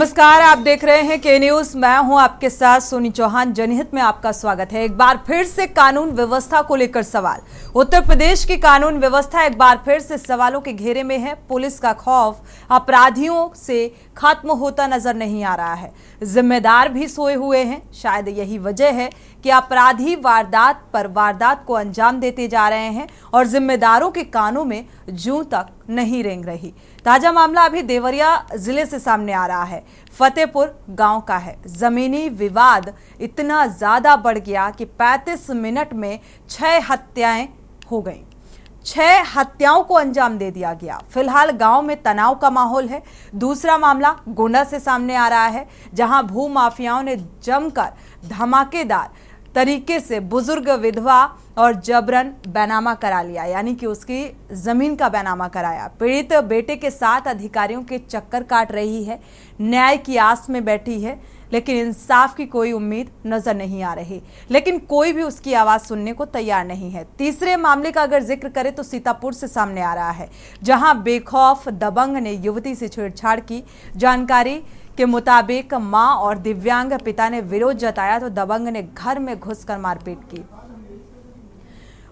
नमस्कार, आप देख रहे हैं के न्यूज। मैं हूं आपके साथ सोनी चौहान। जनहित में आपका स्वागत है। एक बार फिर से कानून व्यवस्था को लेकर सवाल। उत्तर प्रदेश की कानून व्यवस्था एक बार फिर से सवालों के घेरे में है। पुलिस का खौफ अपराधियों से खत्म होता नजर नहीं आ रहा है। जिम्मेदार भी सोए हुए हैं। शायद यही वजह है कि अपराधी वारदात पर वारदात को अंजाम देते जा रहे हैं और जिम्मेदारों के कानों में जूं तक नहीं रेंग रही। ताजा मामला अभी देवरिया जिले से सामने आ रहा है। फतेहपुर गांव का है। जमीनी विवाद इतना ज्यादा बढ़ गया कि 35 मिनट में 6 हत्याएं हो गईं। 6 हत्याओं को अंजाम दे दिया गया। फिलहाल गांव में तनाव का माहौल है। दूसरा मामला गोंडा से सामने आ रहा है, जहां भू माफियाओं ने जमकर धमाकेदार तरीके से बुजुर्ग विधवा और जबरन बैनामा करा लिया, यानी कि उसकी जमीन का बैनामा कराया। पीड़ित बेटे के साथ अधिकारियों के चक्कर काट रही है, न्याय की आस में बैठी है, लेकिन इंसाफ की कोई उम्मीद नजर नहीं आ रही। लेकिन कोई भी उसकी आवाज सुनने को तैयार नहीं है। तीसरे मामले का अगर जिक्र करें तो सीतापुर से सामने आ रहा है, जहां बेखौफ दबंग ने युवती से छेड़छाड़ की। जानकारी के मुताबिक मां और दिव्यांग पिता ने विरोध जताया तो दबंग ने घर में घुसकर मारपीट की।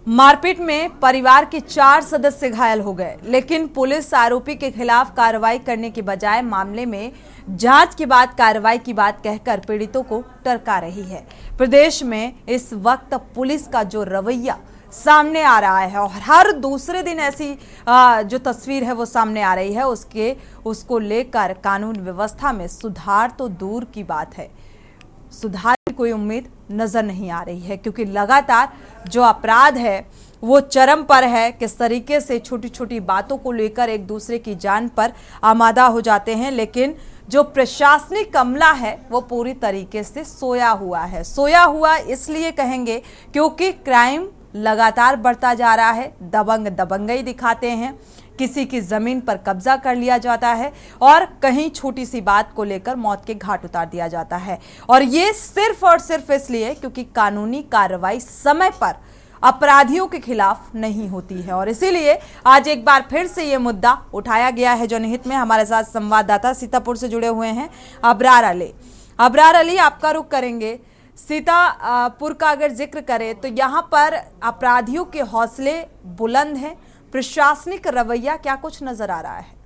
मारपीट में परिवार के 4 सदस्य घायल हो गए, लेकिन पुलिस आरोपी के खिलाफ कार्रवाई करने के बजाय मामले में जांच के बाद कार्रवाई की बात कहकर पीड़ितों को टरका रही है। प्रदेश में इस वक्त पुलिस का जो रवैया सामने आ रहा है और हर दूसरे दिन ऐसी जो तस्वीर है वो सामने आ रही है, उसको लेकर कानून व्यवस्था में सुधार तो दूर की बात है, सुधार की कोई उम्मीद नजर नहीं आ रही है, क्योंकि लगातार जो अपराध है वो चरम पर है। किस तरीके से छोटी छोटी बातों को लेकर एक दूसरे की जान पर आमादा हो जाते हैं, लेकिन जो प्रशासनिक अमला है वो पूरी तरीके से सोया हुआ है। सोया हुआ इसलिए कहेंगे क्योंकि क्राइम लगातार बढ़ता जा रहा है। दबंग दबंगई दिखाते हैं, किसी की जमीन पर कब्जा कर लिया जाता है और कहीं छोटी सी बात को लेकर मौत के घाट उतार दिया जाता है। और ये सिर्फ और सिर्फ इसलिए क्योंकि कानूनी कार्रवाई समय पर अपराधियों के खिलाफ नहीं होती है। और इसीलिए आज एक बार फिर से ये मुद्दा उठाया गया है जनहित में। हमारे साथ संवाददाता सीतापुर से जुड़े हुए हैं अबरार अली। अबरार अली, आपका रुख करेंगे। सीतापुर का अगर जिक्र करें तो यहाँ पर अपराधियों के हौसले बुलंद हैं, प्रशासनिक रवैया क्या कुछ नजर आ रहा है?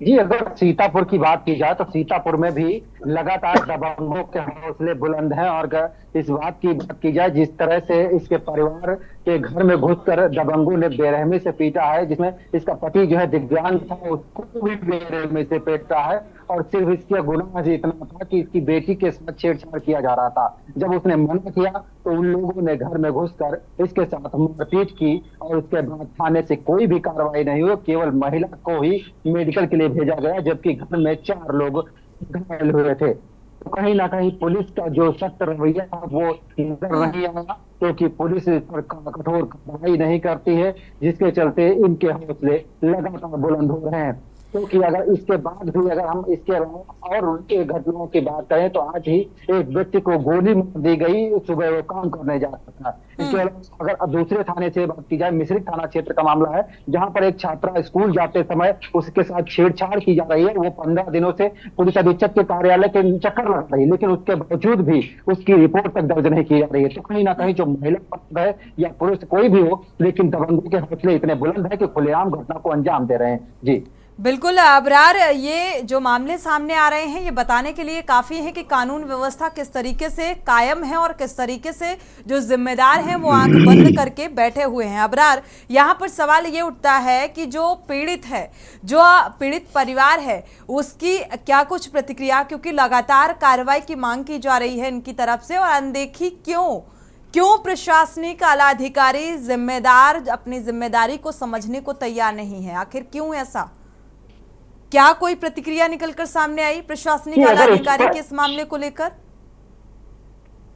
जी, अगर सीतापुर की बात की जाए तो सीतापुर में भी लगातार दबंगों के हौसले बुलंद हैं। और इस बात की जाए जिस तरह से इसके परिवार के घर में घुसकर दबंगों ने बेरहमी से पीटा है, जिसमें इसका पति जो है दिव्यांग था, उसको भी बेरहमी से पीटा है। और सिर्फ इसका गुनाह इतना था कि इसकी बेटी के साथ छेड़छाड़ किया जा रहा था। जब उसने मना किया तो उन लोगों ने घर में घुसकर इसके साथ मारपीट की और उसके बाद थाने से कोई भी कार्रवाई नहीं हुई। केवल महिला को ही मेडिकल के लिए भेजा गया, जबकि घर में 4 लोग घायल हुए थे। तो कहीं ना कहीं पुलिस का जो सख्त रवैया था वो नजर नहीं आया, क्योंकि पुलिस इस पर कठोर कार्रवाई नहीं करती है, जिसके चलते इनके हौसले लगातार बुलंद हो रहे हैं। क्योंकि अगर इसके बाद भी अगर हम इसके अलावा और उनके घटनाओं की बात करें तो आज ही एक व्यक्ति को गोली मार दी गई, सुबह वो काम करने जा रहा था। इसके अलावा अगर दूसरे थाने से बात की जाए, मिश्रिक थाना क्षेत्र का मामला है, जहां पर एक छात्रा स्कूल जाते समय उसके साथ छेड़छाड़ की जा रही है। वो 15 दिनों से पुलिस अधीक्षक के कार्यालय के चक्कर लगा रही है, लेकिन उसके बावजूद भी उसकी रिपोर्ट तक दर्ज नहीं की जा रही है। तो कहीं ना कहीं जो महिला है या पुरुष कोई भी हो, लेकिन दबंगों के हौसले इतने बुलंद है कि खुलेआम घटना को अंजाम दे रहे हैं। जी बिल्कुल अबरार, ये जो मामले सामने आ रहे हैं ये बताने के लिए काफी है कि कानून व्यवस्था किस तरीके से कायम है और किस तरीके से जो जिम्मेदार हैं वो आंख बंद करके बैठे हुए हैं। अबरार, यहाँ पर सवाल ये उठता है कि जो पीड़ित है, जो पीड़ित परिवार है, उसकी क्या कुछ प्रतिक्रिया, क्योंकि लगातार कार्रवाई की मांग की जा रही है इनकी तरफ से, और अनदेखी क्यों प्रशासनिक आला अधिकारी जिम्मेदार अपनी जिम्मेदारी को समझने को तैयार नहीं है? आखिर क्यों ऐसा? क्या कोई प्रतिक्रिया निकलकर सामने आई प्रशासनिक आला अधिकारी के इस मामले को लेकर?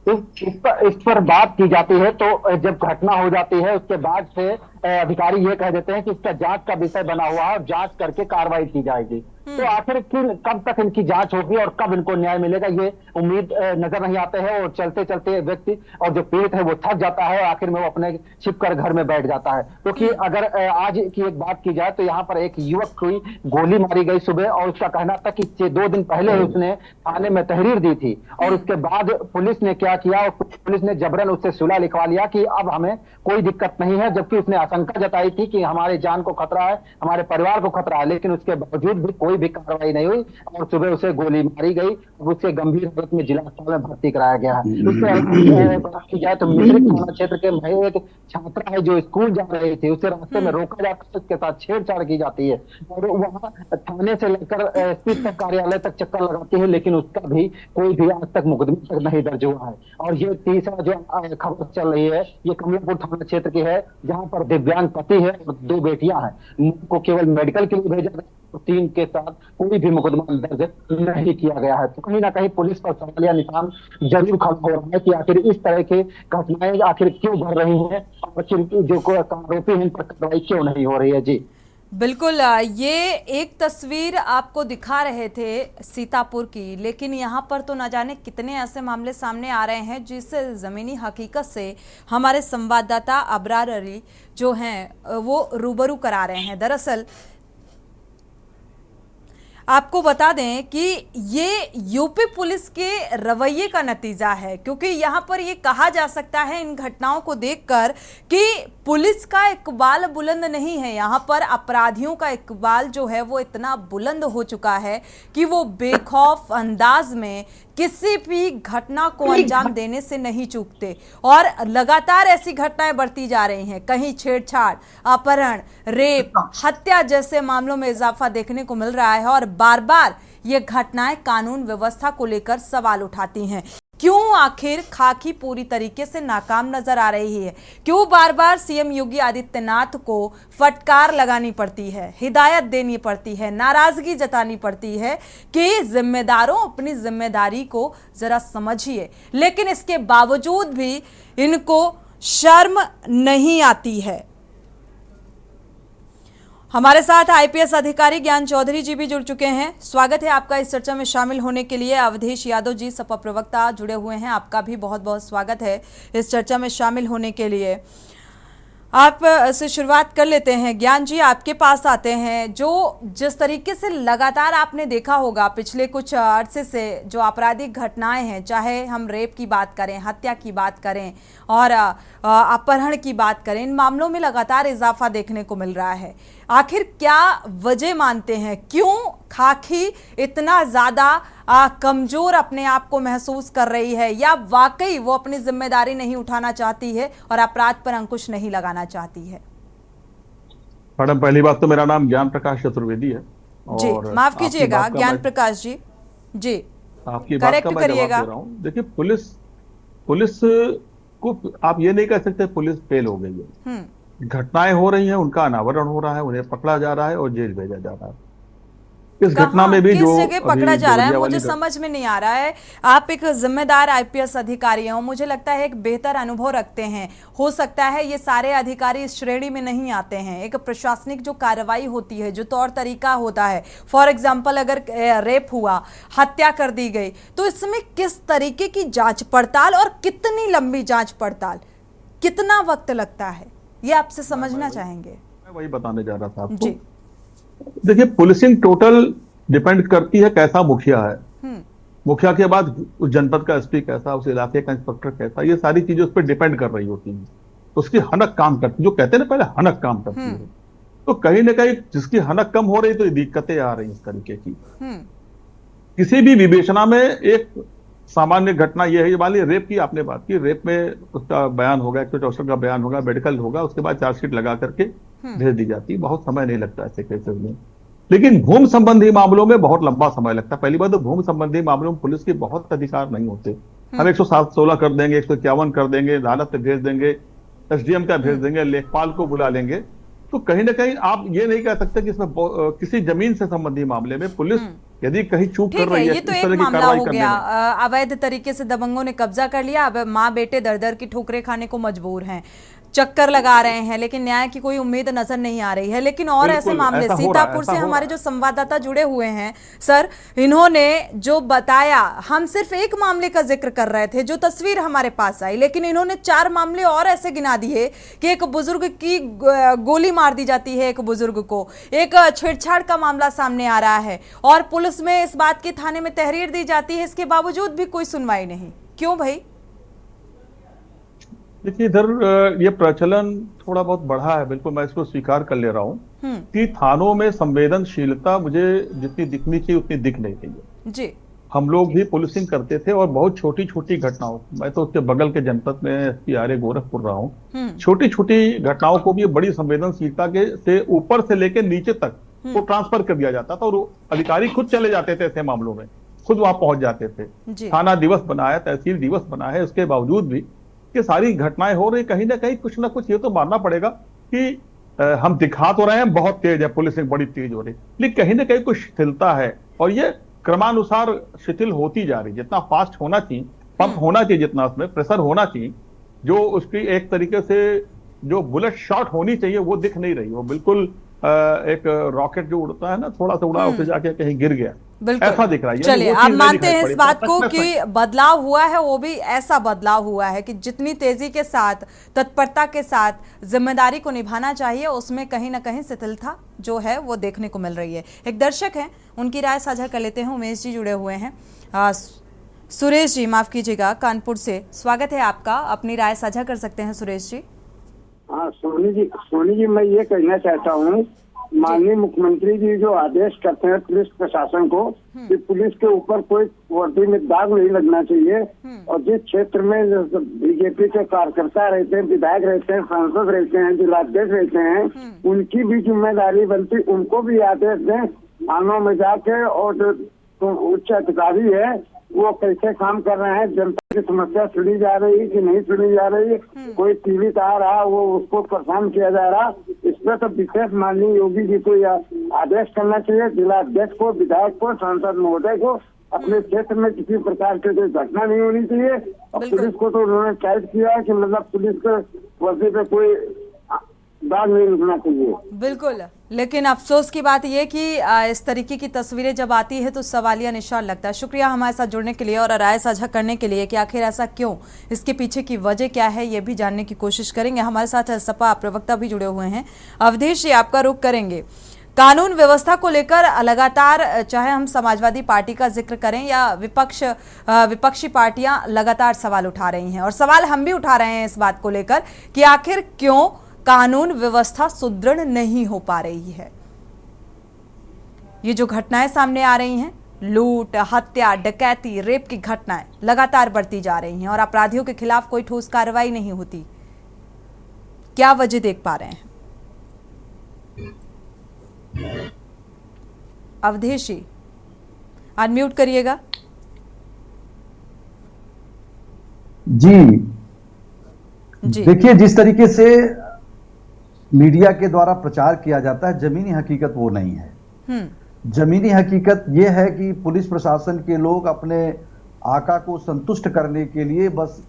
इस पर बात की जाती है तो जब घटना हो जाती है उसके बाद से अधिकारी ये कह देते हैं कि इसका जांच का विषय बना हुआ है और जांच करके कार्रवाई की जाएगी। तो आखिर कब तक इनकी जांच होगी और कब इनको न्याय मिलेगा, ये उम्मीद नजर नहीं आते हैं। और चलते चलते व्यक्ति और जो पीड़ित है वो थक जाता है और आखिर में वो अपने छिप कर घर में बैठ जाता है। क्योंकि अगर आज की एक बात की जाए तो यहाँ पर एक युवक की गोली मारी गई सुबह, और उसका कहना था कि 2 दिन पहले उसने थाने में तहरीर दी थी, और उसके बाद पुलिस ने क्या किया, पुलिस ने जबरन उससे सुलह लिखवा लिया कि अब हमें कोई दिक्कत नहीं है, जबकि उसने आशंका जताई थी कि हमारे जान को खतरा है, हमारे परिवार को खतरा है। लेकिन उसके बावजूद भी कोई भी कार्रवाई नहीं हुई और सुबह उसे गोली मारी गई। उसे गंभीर हालत में जिला अस्पताल में भर्ती कराया गया है। उसके बात की जाए तो मिश्रिख थाना क्षेत्र के महिला एक छात्रा है जो स्कूल जा रही थी, उसे रास्ते में रोका जाता है, उसके साथ छेड़छाड़ की जाती है और वहां थाने से लेकर एसपी तक कार्यालय तक चक्कर लगाती है, लेकिन उसका भी कोई भी आज तक मुकदमा तक नहीं दर्ज हुआ है। और ये तीसरा जो खबर चल रही है ये कमलापुर थाना क्षेत्र की है, जहां पर दिव्यांग पति है और 2 बेटियां हैं, को केवल मेडिकल के लिए भेजा गया, 3 के साथ कोई भी मुकदमा दर्ज नहीं किया गया है। तो कहीं ना कहीं पुलिस पर सवालिया निशान जरूर खड़ा हो रहा है कि आखिर इस तरह की घटनाएं आखिर क्यों बढ़ रही हैं और जो आरोपी हैं इन पर कार्रवाई क्यों नहीं हो रही है। जी बिल्कुल, ये एक तस्वीर आपको दिखा रहे थे सीतापुर की, लेकिन यहाँ पर तो न जाने कितने ऐसे मामले सामने आ रहे हैं जिससे ज़मीनी हकीकत से हमारे संवाददाता अबरार अली जो हैं वो रूबरू करा रहे हैं। दरअसल आपको बता दें कि ये यूपी पुलिस के रवैये का नतीजा है, क्योंकि यहाँ पर ये कहा जा सकता है इन घटनाओं को देखकर कि पुलिस का इकबाल बुलंद नहीं है। यहाँ पर अपराधियों का इकबाल जो है वो इतना बुलंद हो चुका है कि वो बेखौफ अंदाज में किसी भी घटना को अंजाम देने से नहीं चूकते और लगातार ऐसी घटनाएं बढ़ती जा रही हैं। कहीं छेड़छाड़, अपहरण, रेप, हत्या जैसे मामलों में इजाफा देखने को मिल रहा है और बार बार ये घटनाएं कानून व्यवस्था को लेकर सवाल उठाती हैं। क्यों आखिर खाकी पूरी तरीके से नाकाम नजर आ रही है? क्यों बार बार सीएम योगी आदित्यनाथ को फटकार लगानी पड़ती है, हिदायत देनी पड़ती है, नाराजगी जतानी पड़ती है कि जिम्मेदारों अपनी जिम्मेदारी को जरा समझिए, लेकिन इसके बावजूद भी इनको शर्म नहीं आती है। हमारे साथ आईपीएस अधिकारी ज्ञान चौधरी जी भी जुड़ चुके हैं। स्वागत है आपका इस चर्चा में शामिल होने के लिए। अवधेश यादव जी सपा प्रवक्ता जुड़े हुए हैं, आपका भी बहुत बहुत स्वागत है इस चर्चा में शामिल होने के लिए। आप से शुरुआत कर लेते हैं। ज्ञान जी, आपके पास आते हैं। जिस तरीके से लगातार आपने देखा होगा पिछले कुछ अरसे से जो आपराधिक घटनाएं हैं, चाहे हम रेप की बात करें, हत्या की बात करें और अपहरण की बात करें, इन मामलों में लगातार इजाफा देखने को मिल रहा है। आखिर क्या वजह मानते हैं, क्यों खाकी इतना ज़्यादा कमज़ोर अपने आप को महसूस कर रही है, या वाकई वो अपनी जिम्मेदारी नहीं उठाना चाहती है और अपराध पर अंकुश नहीं लगाना चाहती है? मैडम, पहली बात तो मेरा नाम ज्ञान प्रकाश चतुर्वेदी है जी, और माफ कीजिएगा ज्ञान प्रकाश जी। जी, आपकी बात का मैं जवाब दे रहा हूँ। देखिए, पुलिस को आप ये नहीं कह सकते पुलिस फेल हो गई है। घटनाएं हो रही हैं, उनका अनावरण हो रहा है, उन्हें पकड़ा जा रहा है और जेल भेजा जा रहा है। इस घटना में भी किस जगह पकड़ा जा रहा है मुझे समझ में नहीं आ रहा है। आप एक जिम्मेदार आईपीएस अधिकारी हो, मुझे लगता है एक बेहतर अनुभव रखते हैं। हो सकता है ये सारे अधिकारी इस श्रेणी में नहीं आते हैं। एक प्रशासनिक जो कार्रवाई होती है, जो तौर तरीका होता है, फॉर एग्जाम्पल अगर रेप हुआ, हत्या कर दी गई, तो इसमें किस तरीके की जांच पड़ताल और कितनी लंबी जांच पड़ताल, कितना वक्त लगता है, ये आपसे समझना चाहेंगे। मैं वही बताने जा रहा था आपको। देखिए, पुलिसिंग टोटल डिपेंड करती है कैसा मुखिया है, मुखिया के बाद उस जनपद का एसपी कैसा, उस इलाके का इंस्पेक्टर कैसा, ये सारी चीजें उस पर डिपेंड कर रही होती हैं। उसकी हनक काम करती, जो कहते हैं ना पहले, हनक काम करती है। तो कहीं ना कहीं जिसकी हनक कम हो रही तो दिक्कतें आ रही इस तरीके की। किसी भी विवेचना में एक सामान्य घटना यह है, मान लीजिए रेप की आपने बात की, रेप में उसका बयान होगा, 164 का बयान होगा, मेडिकल होगा, उसके बाद चार्जशीट लगा करके भेज दी जाती है। बहुत समय नहीं लगता ऐसे केसेस में। लेकिन भूमि संबंधी मामलों में बहुत लंबा समय लगता है। पहली बात तो भूमि संबंधी मामलों में पुलिस के बहुत अधिकार नहीं होते। हम 107-16 कर देंगे, 151 कर देंगे, अदालत पे भेज देंगे, एसडीएम का भेज देंगे, लेखपाल को बुला लेंगे। तो कहीं ना कहीं आप ये नहीं कह सकते कि इसमें किसी जमीन से संबंधी मामले में पुलिस यदि कहीं चूक कर रही है, ये तो एक मामला हो गया। अवैध तरीके से दबंगों ने कब्जा कर लिया, अब माँ बेटे दर दर की ठोकरें खाने को मजबूर हैं। चक्कर लगा रहे हैं, लेकिन न्याय की कोई उम्मीद नजर नहीं आ रही है। लेकिन और ऐसे मामले सीतापुर से हमारे जो संवाददाता जुड़े हुए हैं सर, इन्होंने जो बताया, हम सिर्फ एक मामले का जिक्र कर रहे थे जो तस्वीर हमारे पास आई, लेकिन इन्होंने 4 मामले और ऐसे गिना दिए कि एक बुजुर्ग की गोली मार दी जाती है, एक बुजुर्ग को, एक छेड़छाड़ का मामला सामने आ रहा है और पुलिस में इस बात की थाने में तहरीर दी जाती है, इसके बावजूद भी कोई सुनवाई नहीं। क्यों भाई? देखिए, इधर ये प्रचलन थोड़ा बहुत बढ़ा है, बिल्कुल मैं इसको स्वीकार कर ले रहा हूँ कि थानों में संवेदनशीलता मुझे जितनी दिखनी चाहिए उतनी दिख नहीं रही है जी। हम लोग भी पुलिसिंग करते थे और बहुत छोटी छोटी घटनाओं, मैं तो उसके बगल के जनपद में SPRA गोरखपुर रहा हूँ, छोटी छोटी घटनाओं को भी बड़ी संवेदनशीलता के से ऊपर से लेकर नीचे तक वो ट्रांसफर कर दिया जाता था और अधिकारी खुद चले जाते थे ऐसे मामलों में, खुद वहां पहुंच जाते थे। थाना दिवस बना है, तहसील दिवस बना है, उसके बावजूद भी ये सारी घटनाएं हो रही, कहीं ना कहीं कुछ ना कुछ ये तो मानना पड़ेगा कि हम दिखा तो रहे हैं बहुत तेज है, पुलिसिंग बड़ी तेज हो रही, लेकिन कहीं ना कहीं कुछ शिथिलता है और ये क्रमानुसार शिथिल होती जा रही। जितना फास्ट होना चाहिए, पंप होना चाहिए, जितना उसमें प्रेशर होना चाहिए, जो उसकी एक तरीके से जो बुलेट शॉट होनी चाहिए वो दिख नहीं रही। वो बिल्कुल एक रॉकेट जो उड़ता है ना, थोड़ा सा उड़ा फिर जाके कहीं गिर गया, ऐसा दिख रहा है। चलिए, आप मानते हैं इस बात को कि बदलाव हुआ है, वो भी ऐसा बदलाव हुआ है कि जितनी तेजी के साथ, तत्परता के साथ जिम्मेदारी को निभाना चाहिए, उसमें कहीं ना कहीं शिथिलता जो है वो देखने को मिल रही है। एक दर्शक हैं, उनकी राय साझा कर लेते हैं। उमेश जी जुड़े हुए हैं। सुरेश जी, माफ कीजिएगा, कानपुर से स्वागत है आपका, अपनी राय साझा कर सकते हैं सुरेश जी। हाँ सोनी जी, मैं ये कहना चाहता हूँ, माननीय मुख्यमंत्री जी जो आदेश करते हैं पुलिस प्रशासन को कि पुलिस के ऊपर कोई वर्दी में दाग नहीं लगना चाहिए, और जिस क्षेत्र में बीजेपी के कार्यकर्ता रहते हैं, विधायक रहते हैं, सांसद रहते हैं, जिलाध्यक्ष रहते हैं, उनकी भी जिम्मेदारी बनती, उनको भी आदेश दें थानों में जाके, और जो उच्च अधिकारी है वो कैसे काम कर रहे हैं, जनता की समस्या सुनी जा रही है कि नहीं सुनी जा रही, कोई पीड़ित आ रहा वो उसको परेशान किया जा रहा, इस पर तो विशेष माननीय योगी जी को यह आदेश करना चाहिए, जिलाध्यक्ष को, विधायक को, सांसद महोदय को, अपने क्षेत्र में किसी प्रकार की कोई घटना नहीं होनी चाहिए। और पुलिस को तो उन्होंने टाइट किया है कि मतलब पुलिस के वर्दी पे कोई दाग नहीं लगना चाहिए। बिल्कुल, लेकिन अफसोस की बात यह कि इस तरीके की तस्वीरें जब आती है तो सवालिया निशान लगता है। शुक्रिया हमारे साथ जुड़ने के लिए और राय साझा करने के लिए कि आखिर ऐसा क्यों, इसके पीछे की वजह क्या है, ये भी जानने की कोशिश करेंगे। हमारे साथ सपा प्रवक्ता भी जुड़े हुए हैं। अवधेश जी, आपका रुख करेंगे। कानून व्यवस्था को लेकर लगातार, चाहे हम समाजवादी पार्टी का जिक्र करें या विपक्षी पार्टियां लगातार सवाल उठा रही हैं, और सवाल हम भी उठा रहे हैं इस बात को लेकर कि आखिर क्यों कानून व्यवस्था सुदृढ़ नहीं हो पा रही है। ये जो घटनाएं सामने आ रही हैं, लूट, हत्या, डकैती, रेप की घटनाएं लगातार बढ़ती जा रही हैं और अपराधियों के खिलाफ कोई ठोस कार्रवाई नहीं होती। क्या वजह देख पा रहे हैं? अवधेश जी, अनम्यूट करिएगा। जी देखिए, जिस तरीके से मीडिया के द्वारा प्रचार किया जाता है, जमीनी हकीकत वो नहीं है। जमीनी हकीकत ये है कि पुलिस प्रशासन के लोग अपने आका को संतुष्ट करने के लिए बस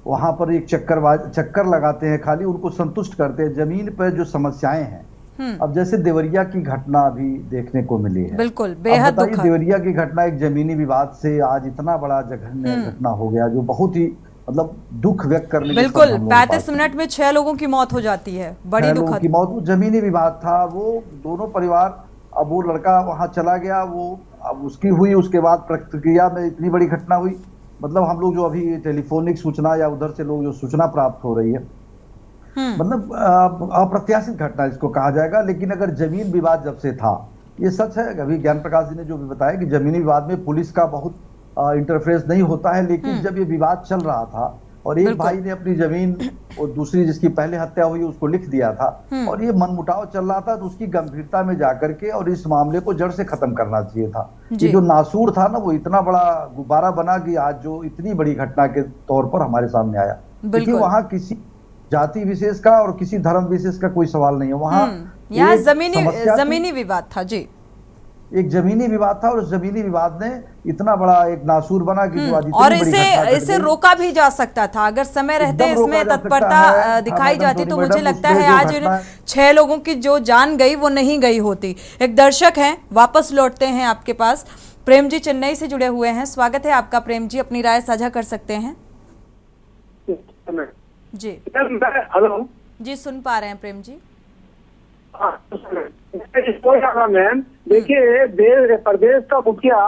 वहां पर एक चक्कर लगाते हैं, खाली उनको संतुष्ट करते हैं। जमीन पर जो समस्याएं हैं, अब जैसे देवरिया की घटना अभी देखने को मिली है, बिल्कुल बेहद दुखद। देवरिया की घटना एक जमीनी विवाद से आज इतना बड़ा जघन्य घटना हो गया, जो बहुत ही मतलब दुख व्यक्त करने। बिल्कुल, 35 मिनट में 6 लोगों की मौत हो जाती है, बड़ी दुखद की मौत। वो जमीनी विवाद था, वो दोनों परिवार, अब वो लड़का वहां चला गया, वो अब उसकी हुई, उसके बाद प्रक्रिया में इतनी बड़ी घटना हुई। मतलब हम लोग जो अभी टेलीफोनिक सूचना या उधर से लोग जो सूचना प्राप्त हो रही है, मतलब अप्रत्याशित घटना इसको कहा जाएगा। लेकिन अगर जमीन विवाद जब से था, ये सच है, अभी ज्ञान प्रकाश जी ने जो भी बताया कि जमीनी विवाद में पुलिस का बहुत इंटरफेरेंस नहीं होता है, लेकिन जब ये विवाद चल रहा था और एक भाई ने अपनी जमीन और दूसरी जिसकी पहले हत्या हुई उसको लिख दिया था, और ये मनमुटाव चल रहा था, तो उसकी गंभीरता में जाकर के और इस मामले को जड़ से खत्म करना चाहिए था। ये जो नासूर था ना, वो इतना बड़ा गुब्बारा बना कि आज जो इतनी बड़ी घटना के तौर पर हमारे सामने आया। देखिए, वहां किसी जाति विशेष का और किसी धर्म विशेष का कोई सवाल नहीं है, वहां यहाँ जमीनी विवाद था। जी एक जमीनी विवाद था और उस जमीनी विवाद ने इतना बड़ा एक नासूर बना कि जो आज और इतनी बड़ी घटना घट इसे गई। रोका भी जा सकता था अगर समय रहते एकदम इसमें रोका जा सकता तत्परता है। दिखाई मैडम जाती तो सोनी मुझे मैडम, लगता उसमें है जो आज घटना 6 लोगों की जो जान गई वो नहीं गई होती। एक दर्शक हैं, वापस लौटते हैं आपके पास। प्रेम जी चेन्नई से जुड़े हुए हैं, स्वागत है आपका प्रेम जी, अपनी राय साझा कर सकते हैं जी। हेलो जी सुन पा रहे हैं प्रेम जी। मैम देखिए, देश प्रदेश का मुखिया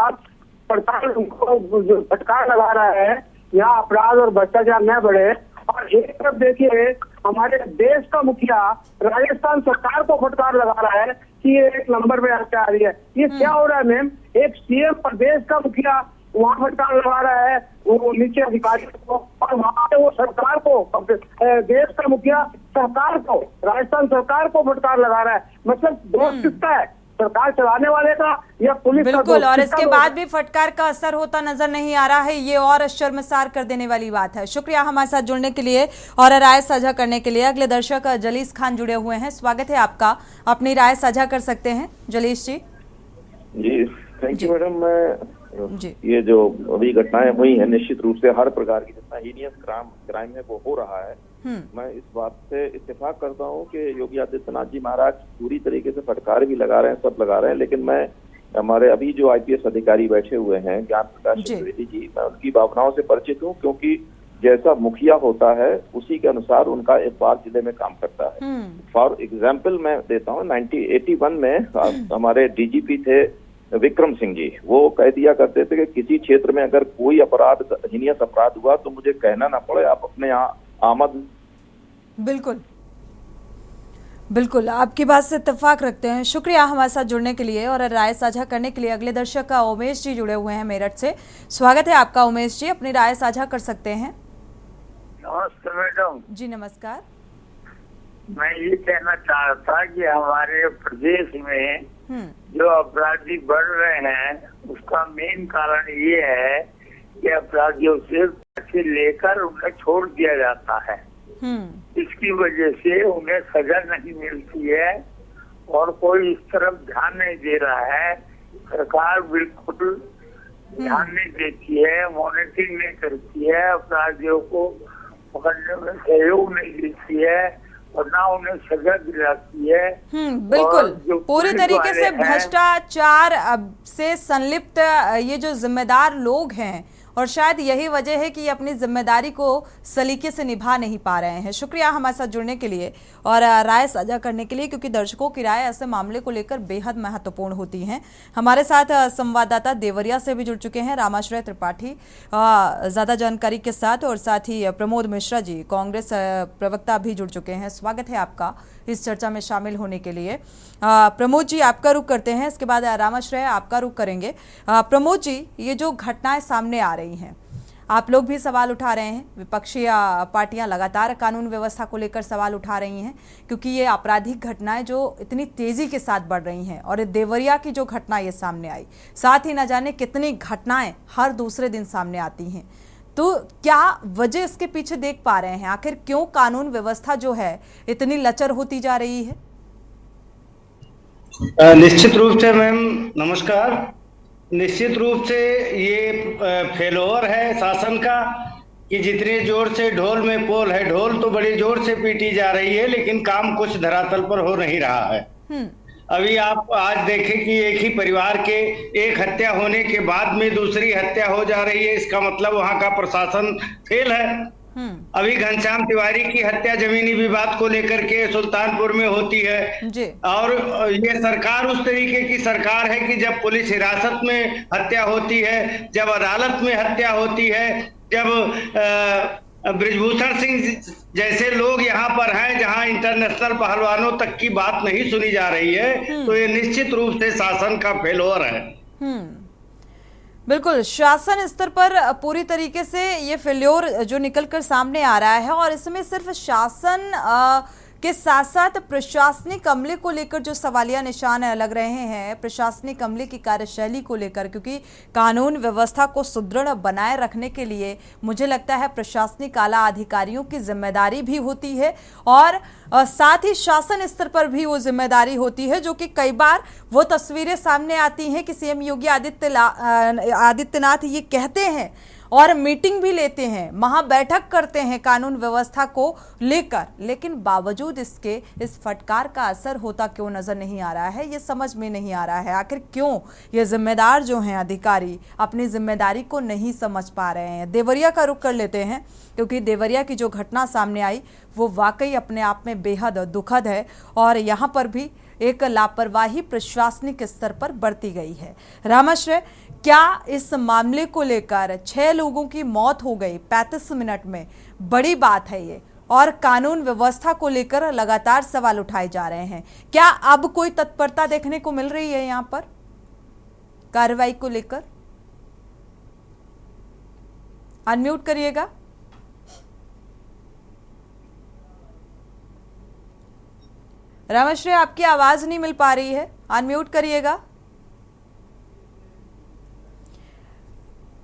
सरकार उनको जो फटकार लगा रहा है यहाँ अपराध और भ्रष्टाचार न बढ़े, और एक तरफ देखिए हमारे देश का मुखिया राजस्थान सरकार को फटकार लगा रहा है कि ये एक नंबर पे आके आ रही है। ये क्या हो रहा है मैम? एक सीएम प्रदेश का मुखिया वहाँ फटकार लगा रहा है वो नीचे अधिकारियों को, और वहाँ पे वो सरकार को, देश का मुखिया सरकार को, राजस्थान सरकार को फटकार लगा रहा है। मतलब दोष किसका है, सरकार चलाने वाले का या पुलिस का? बिल्कुल, और किसका इसके दोष बाद है? भी फटकार का असर होता नजर नहीं आ रहा है, ये और शर्मसार कर देने वाली बात है। शुक्रिया हमारे साथ जुड़ने के लिए और राय साझा करने के लिए। अगले दर्शक जलीस खान जुड़े हुए हैं, स्वागत है आपका, अपनी राय साझा कर सकते हैं जलीस जी। जी थैंक यू मैडम। मैं जी। ये जो अभी घटनाएं हुई हैं, निश्चित रूप से हर प्रकार की जितना हीनियस क्राइम है वो हो रहा है। मैं इस बात से इत्तेफाक करता हूँ कि योगी आदित्यनाथ जी महाराज पूरी तरीके से फटकार भी लगा रहे हैं, सब लगा रहे हैं, लेकिन मैं हमारे अभी जो आईपीएस अधिकारी बैठे हुए हैं ज्ञान प्रकाश चतुर्वेदी जी, मैं उनकी भावनाओं से परिचित हूँ, क्योंकि जैसा मुखिया होता है उसी के अनुसार उनका इकबाल जिले में काम करता है। फॉर एग्जाम्पल मैं देता हूँ, 1981 में हमारे डीजीपी थे विक्रम सिंह जी, वो कह दिया करते थे कि किसी क्षेत्र में अगर कोई अपराध, हीनियस अपराध हुआ तो मुझे कहना ना पड़े, आप अपने यहाँ आमद। बिल्कुल बिल्कुल, आपकी बात से इत्तेफाक रखते हैं। शुक्रिया हमारे साथ जुड़ने के लिए और राय साझा करने के लिए। अगले दर्शक का उमेश जी जुड़े हुए हैं मेरठ से, स्वागत है आपका उमेश जी, अपनी राय साझा कर सकते हैं। नमस्ते मैडम जी नमस्कार। मैं ये कहना चाह रहा था कि हमारे प्रदेश में जो अपराधी बढ़ रहे हैं उसका मेन कारण ये है कि अपराधियों से पैसे लेकर उन्हें छोड़ दिया जाता है। इसकी वजह से उन्हें सजा नहीं मिलती है और कोई इस तरफ ध्यान नहीं दे रहा है। सरकार बिल्कुल ध्यान नहीं देती है, मॉनिटरिंग नहीं करती है, अपराधियों को पकड़ने में सहयोग नहीं देती है और ना उन्हें सजा दिलाती है। बिल्कुल, पूरी तरीके से भ्रष्टाचार से संलिप्त ये जो जिम्मेदार लोग हैं, और शायद यही वजह है कि ये अपनी जिम्मेदारी को सलीके से निभा नहीं पा रहे हैं। शुक्रिया हमारे साथ जुड़ने के लिए और राय साझा करने के लिए, क्योंकि दर्शकों की राय ऐसे मामले को लेकर बेहद महत्वपूर्ण होती हैं। हमारे साथ संवाददाता देवरिया से भी जुड़ चुके हैं रामाश्रय त्रिपाठी ज़्यादा जानकारी के साथ, और साथ ही प्रमोद मिश्रा जी कांग्रेस प्रवक्ता भी जुड़ चुके हैं। स्वागत है आपका इस चर्चा में शामिल होने के लिए। प्रमोद जी आपका रुख करते हैं, इसके बाद रामाश्रय आपका रुख करेंगे। प्रमोद जी, ये जो घटनाएं सामने आ रही हैं, आप लोग भी सवाल उठा रहे हैं, विपक्षी पार्टियां लगातार कानून व्यवस्था को लेकर सवाल उठा रही हैं, क्योंकि ये आपराधिक घटनाएं जो इतनी तेजी के साथ बढ़ रही हैं, और देवरिया की जो घटना ये सामने आई, साथ ही न जाने कितनी घटनाएं हर दूसरे दिन सामने आती हैं, तो क्या वजह इसके पीछे देख पा रहे हैं? आखिर क्यों कानून व्यवस्था जो है इतनी लचर होती जा रही है? निश्चित रूप से मैम नमस्कार। निश्चित रूप से ये फेलोवर है शासन का कि जितने जोर से ढोल में पोल है, ढोल तो बड़ी जोर से पीटी जा रही है लेकिन काम कुछ धरातल पर हो नहीं रहा है। अभी आप आज देखें कि एक ही परिवार के एक हत्या होने के बाद में दूसरी हत्या हो जा रही है, इसका मतलब वहां का प्रशासन फेल है। अभी घनश्याम तिवारी की हत्या जमीनी विवाद को लेकर के सुल्तानपुर में होती है जी। और ये सरकार उस तरीके की सरकार है कि जब पुलिस हिरासत में हत्या होती है, जब अदालत में हत्या होती है, जब बृजभूषण सिंह जैसे लोग यहाँ पर हैं जहाँ इंटरनेशनल पहलवानों तक की बात नहीं सुनी जा रही है, तो ये निश्चित रूप से शासन का फेलोवर है। बिल्कुल, शासन स्तर पर पूरी तरीके से ये फेल्योर जो निकल कर सामने आ रहा है, और इसमें सिर्फ शासन के साथ साथ प्रशासनिक अमले को लेकर जो सवालिया निशान लग रहे हैं, प्रशासनिक अमले की कार्यशैली को लेकर, क्योंकि कानून व्यवस्था को सुदृढ़ बनाए रखने के लिए मुझे लगता है प्रशासनिक आला अधिकारियों की जिम्मेदारी भी होती है और साथ ही शासन स्तर पर भी वो जिम्मेदारी होती है, जो कि कई बार वो तस्वीरें सामने आती हैं कि सीएम योगी आदित्यनाथ ये कहते हैं और मीटिंग भी लेते हैं, महाबैठक करते हैं कानून व्यवस्था को लेकर, लेकिन बावजूद इसके इस फटकार का असर होता क्यों नजर नहीं आ रहा है, ये समझ में नहीं आ रहा है। आखिर क्यों ये जिम्मेदार जो हैं अधिकारी अपनी जिम्मेदारी को नहीं समझ पा रहे हैं। देवरिया का रुख कर लेते हैं, क्योंकि देवरिया की जो घटना सामने आई वो वाकई अपने आप में बेहद दुखद है और यहाँ पर भी एक लापरवाही प्रशासनिक स्तर पर बरती गई है। रामाश्रय, क्या इस मामले को लेकर 6 लोगों की मौत हो गई 35 मिनट में, बड़ी बात है ये, और कानून व्यवस्था को लेकर लगातार सवाल उठाए जा रहे हैं। क्या अब कोई तत्परता देखने को मिल रही है यहाँ पर कार्रवाई को लेकर? अनम्यूट करिएगा। रामाश्रय, आपकी आवाज नहीं मिल पा रही है, अनम्यूट करिएगा।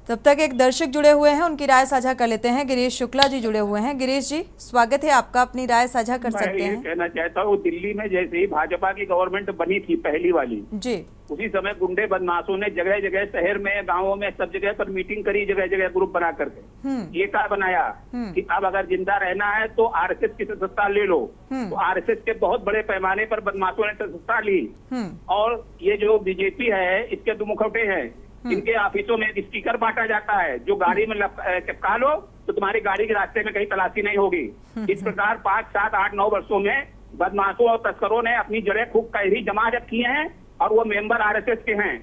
तब तक एक दर्शक जुड़े हुए हैं, उनकी राय साझा कर लेते हैं। गिरीश शुक्ला जी जुड़े हुए हैं। गिरीश जी, स्वागत है आपका, अपनी राय साझा कर सकते हैं। मैं कहना चाहता हूँ, दिल्ली में जैसे ही भाजपा की गवर्नमेंट बनी थी पहली वाली जी, उसी समय गुंडे बदमाशों ने जगह जगह शहर में, गाँवों में, सब जगह पर मीटिंग करी, जगह जगह ग्रुप बना करके। ये क्या बनाया कि अब अगर जिंदा रहना है तो आरएसएस की सदस्यता ले लो। तो आरएसएस के बहुत बड़े पैमाने पर बदमाशों ने सदस्यता ली और ये जो बीजेपी है इसके दो मुखौटे हैं। इनके ऑफिसों में स्टिकर बांटा जाता है, जो गाड़ी में चिपका लो तो तुम्हारी गाड़ी के रास्ते में कहीं तलाशी नहीं होगी। इस प्रकार 5, 7, 8, 9 वर्षों में बदमाशों और तस्करों ने अपनी जड़ें खूब गहरी जमा रखी हैं और वो मेंबर आरएसएस के हैं,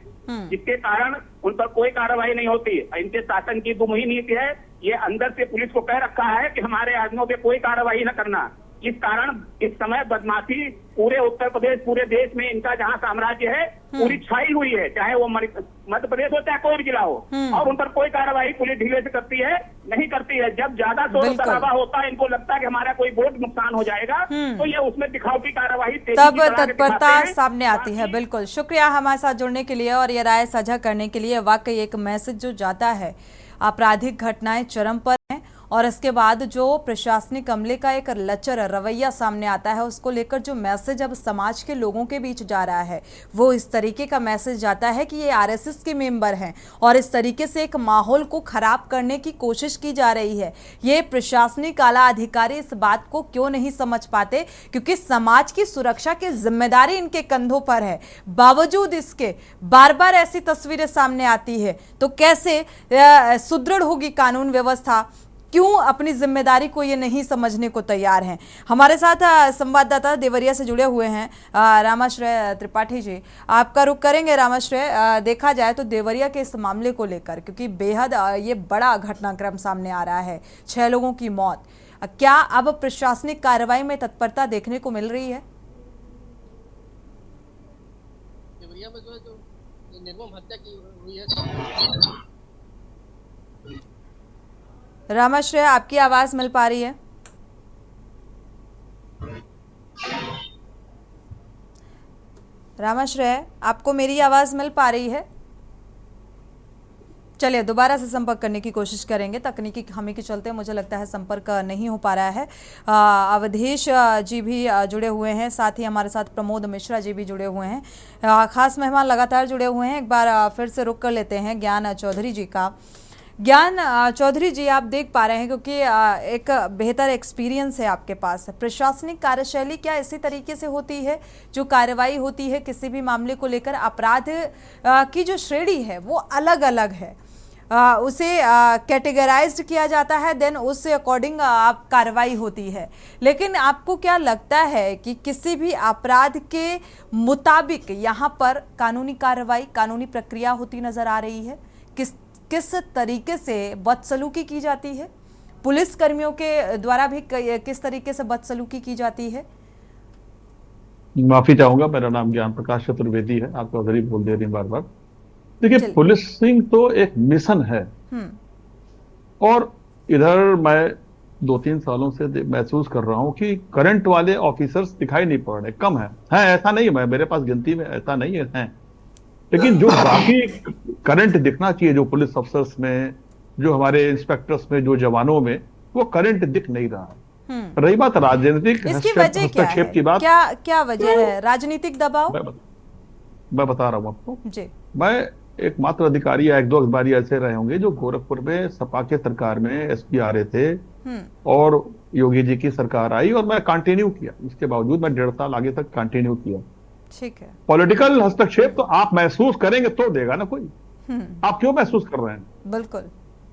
जिसके कारण उन पर कोई कार्रवाई नहीं होती। इनके शासन की दुमुही नीति है, ये अंदर से पुलिस को कह रखा है कि हमारे आदमियों पे कोई कार्रवाई न करना। इस कारण इस समय बदमाशी पूरे उत्तर प्रदेश, पूरे देश में इनका जहां साम्राज्य है पूरी छाई हुई है, चाहे वो मध्य प्रदेश हो चाहे कोई भी जिला हो, और उन पर कोई कार्रवाई पुलिस ढीले से करती है नहीं करती है। जब ज्यादा शोर शराबा होता है, इनको लगता है कि हमारा कोई वोट नुकसान हो जाएगा, तो ये उसमें दिखावटी कार्रवाई तब तत्परता सामने आती है। बिल्कुल, शुक्रिया हमारे साथ जुड़ने के लिए और ये राय साझा करने के लिए। वाकई एक मैसेज जो जाता है, आपराधिक घटनाएं चरम पर हैं और इसके बाद जो प्रशासनिक अमले का एक लचर रवैया सामने आता है, उसको लेकर जो मैसेज अब समाज के लोगों के बीच जा रहा है वो इस तरीके का मैसेज जाता है कि ये आरएसएस के मेंबर हैं और इस तरीके से एक माहौल को खराब करने की कोशिश की जा रही है। ये प्रशासनिक आला अधिकारी इस बात को क्यों नहीं समझ पाते, क्योंकि समाज की सुरक्षा की जिम्मेदारी इनके कंधों पर है। बावजूद इसके बार बार ऐसी तस्वीरें सामने आती है, तो कैसे सुदृढ़ होगी कानून व्यवस्था? क्यों अपनी जिम्मेदारी को ये नहीं समझने को तैयार हैं? हमारे साथ संवाददाता देवरिया से जुड़े हुए हैं रामाश्रय त्रिपाठी जी, आपका रुख करेंगे। रामाश्रय, देखा जाए तो देवरिया के इस मामले को लेकर, क्योंकि बेहद ये बड़ा घटनाक्रम सामने आ रहा है, 6 लोगों की मौत, क्या अब प्रशासनिक कार्रवाई में तत्परता देखने को मिल रही है? देवरिया में जो निर्मम हत्या की हुई है। रामाश्रय, आपकी आवाज मिल पा रही है? रामाश्रय, आपको मेरी आवाज मिल पा रही है? चलिए दोबारा से संपर्क करने की कोशिश करेंगे, तकनीकी खामी के चलते मुझे लगता है संपर्क नहीं हो पा रहा है। अवधेश जी भी जुड़े हुए हैं, साथ ही हमारे साथ प्रमोद मिश्रा जी भी जुड़े हुए हैं, खास मेहमान लगातार जुड़े हुए हैं। एक बार फिर से रुक कर लेते हैं ज्ञान चौधरी जी का। ज्ञान चौधरी जी, आप देख पा रहे हैं, क्योंकि एक बेहतर एक्सपीरियंस है आपके पास, प्रशासनिक कार्यशैली क्या इसी तरीके से होती है? जो कार्रवाई होती है किसी भी मामले को लेकर, अपराध की जो श्रेणी है वो अलग अलग है, उसे कैटेगराइज्ड किया जाता है, देन उससे अकॉर्डिंग आप कार्रवाई होती है। लेकिन आपको क्या लगता है कि किसी भी अपराध के मुताबिक यहाँ पर कानूनी कार्रवाई, कानूनी प्रक्रिया होती नजर आ रही है? किस तरीके से बदसलूकी की जाती है? पुलिस कर्मियों के द्वारा भी किस तरीके से बदसलूकी की जाती है? माफी चाहूंगा, मेरा नाम ज्ञान प्रकाश चतुर्वेदी है, आप चौधरी बोल दे रही बार बार। देखिए, पुलिसिंग तो एक मिशन है और इधर मैं 2-3 सालों से महसूस कर रहा हूं कि करंट वाले ऑफिसर्स दिखाई नहीं पड़ रहे, कम है ऐसा नहीं है, मेरे पास गिनती में ऐसा नहीं है, लेकिन जो बाकी करंट दिखना चाहिए, जो पुलिस अफसर्स में, जो हमारे इंस्पेक्टर्स में, जो जवानों में, वो करंट दिख नहीं रहा है। रही बात राजनीतिक हस्तक्षेप की बात, क्या वजह है? राजनीतिक दबाव? मैं बता रहा हूं आपको जी। मैं एकमात्र अधिकारी या 1-2 अधिकारी ऐसे रहे होंगे जो गोरखपुर में सपा के सरकार में एसपी आ रहे थे और योगी जी की सरकार आई और मैं कंटिन्यू किया, इसके बावजूद मैं 1.5 साल आगे तक कंटिन्यू किया। ठीक है। पॉलिटिकल हस्तक्षेप तो आप महसूस करेंगे तो देगा ना कोई। आप क्यों महसूस कर रहे हैं? बिल्कुल।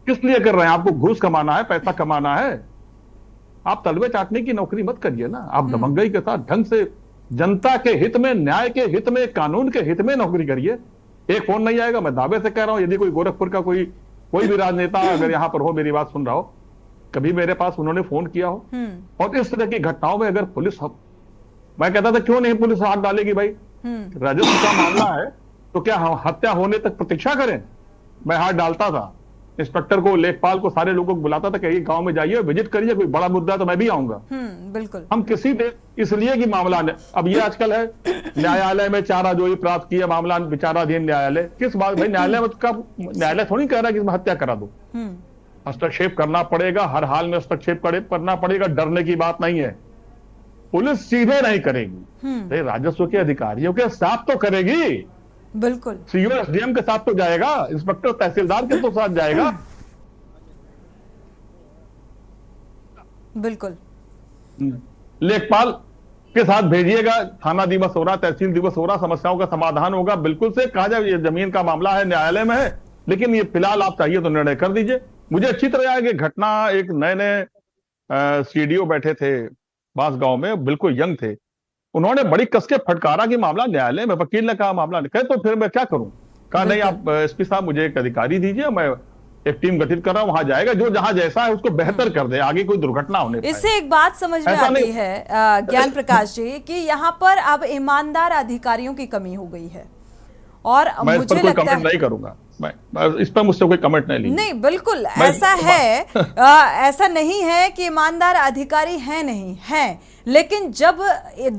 किस लिए कर रहे हैं? आपको घूस कमाना है, पैसा कमाना है? आप तलवे चाटने की नौकरी मत करिए ना। आप दबंगई के साथ ढंग से जनता के हित में, न्याय के हित में, कानून के हित में नौकरी करिए। एक फोन नहीं आएगा, मैं दावे से कह रहा हूं, यदि कोई गोरखपुर का कोई भी राजनेता अगर यहां पर हो, मेरी बात सुन रहा हो, कभी मेरे पास उन्होंने फोन किया हो और इस तरह की घटनाओं में अगर पुलिस, मैं कहता था क्यों नहीं पुलिस हाथ डालेगी भाई, राजस्व का मामला है तो क्या हत्या होने तक प्रतीक्षा करें? मैं हाथ डालता था, इंस्पेक्टर को, लेखपाल को, सारे लोगों को बुलाता था कि गांव में जाइए, विजिट करिए, कोई बड़ा मुद्दा है तो मैं भी आऊंगा। बिल्कुल। हम किसी ने इसलिए कि मामला अब ये आजकल है न्यायालय में चाराजोई प्राप्त किया, मामला विचाराधीन न्यायालय, किस बात भाई, न्यायालय थोड़ी कह रहा है कि इसमें हत्या करा दो। हस्तक्षेप करना पड़ेगा, हर हाल में हस्तक्षेप करना पड़ेगा, डरने की बात नहीं है। पुलिस सीधे नहीं करेगी, राजस्व के अधिकारियों के साथ तो करेगी। बिल्कुल। सीओ एसडीएम के साथ तो जाएगा, इंस्पेक्टर तहसीलदार के तो साथ जाएगा। बिल्कुल। लेखपाल के साथ भेजिएगा, थाना दिवस हो रहा, तहसील दिवस हो रहा, समस्याओं का समाधान होगा। बिल्कुल से कहा जाए ये जमीन का मामला है, न्यायालय में है, लेकिन ये फिलहाल आप चाहिए तो निर्णय कर दीजिए। मुझे अच्छी तरह याद है कि घटना, एक नए सीडीओ बैठे थे बांसगांव में, बिल्कुल यंग थे, उन्होंने बड़ी कस के फटकारा कि मामला न्यायालय में, वकील ने कहा मामला नहीं, कहे तो फिर मैं क्या करूं? कहा नहीं, आप एसपी साहब मुझे एक अधिकारी दीजिए, मैं एक टीम गठित कर रहा हूं, वहां जाएगा, जो जहां जैसा है उसको बेहतर कर दे, आगे कोई दुर्घटना होने पाए। इससे एक बात समझ में आती है ज्ञान प्रकाश जी कि यहाँ पर अब ईमानदार अधिकारियों की कमी हो गई है और मैं मुझे इस पर कोई लगता कमेंट नहीं करूंगा, मैं इस पर मुझसे कोई कमेंट नहीं लीजिए। नहीं, बिल्कुल ऐसा है। ऐसा नहीं है कि ईमानदार अधिकारी हैं, नहीं हैं, लेकिन जब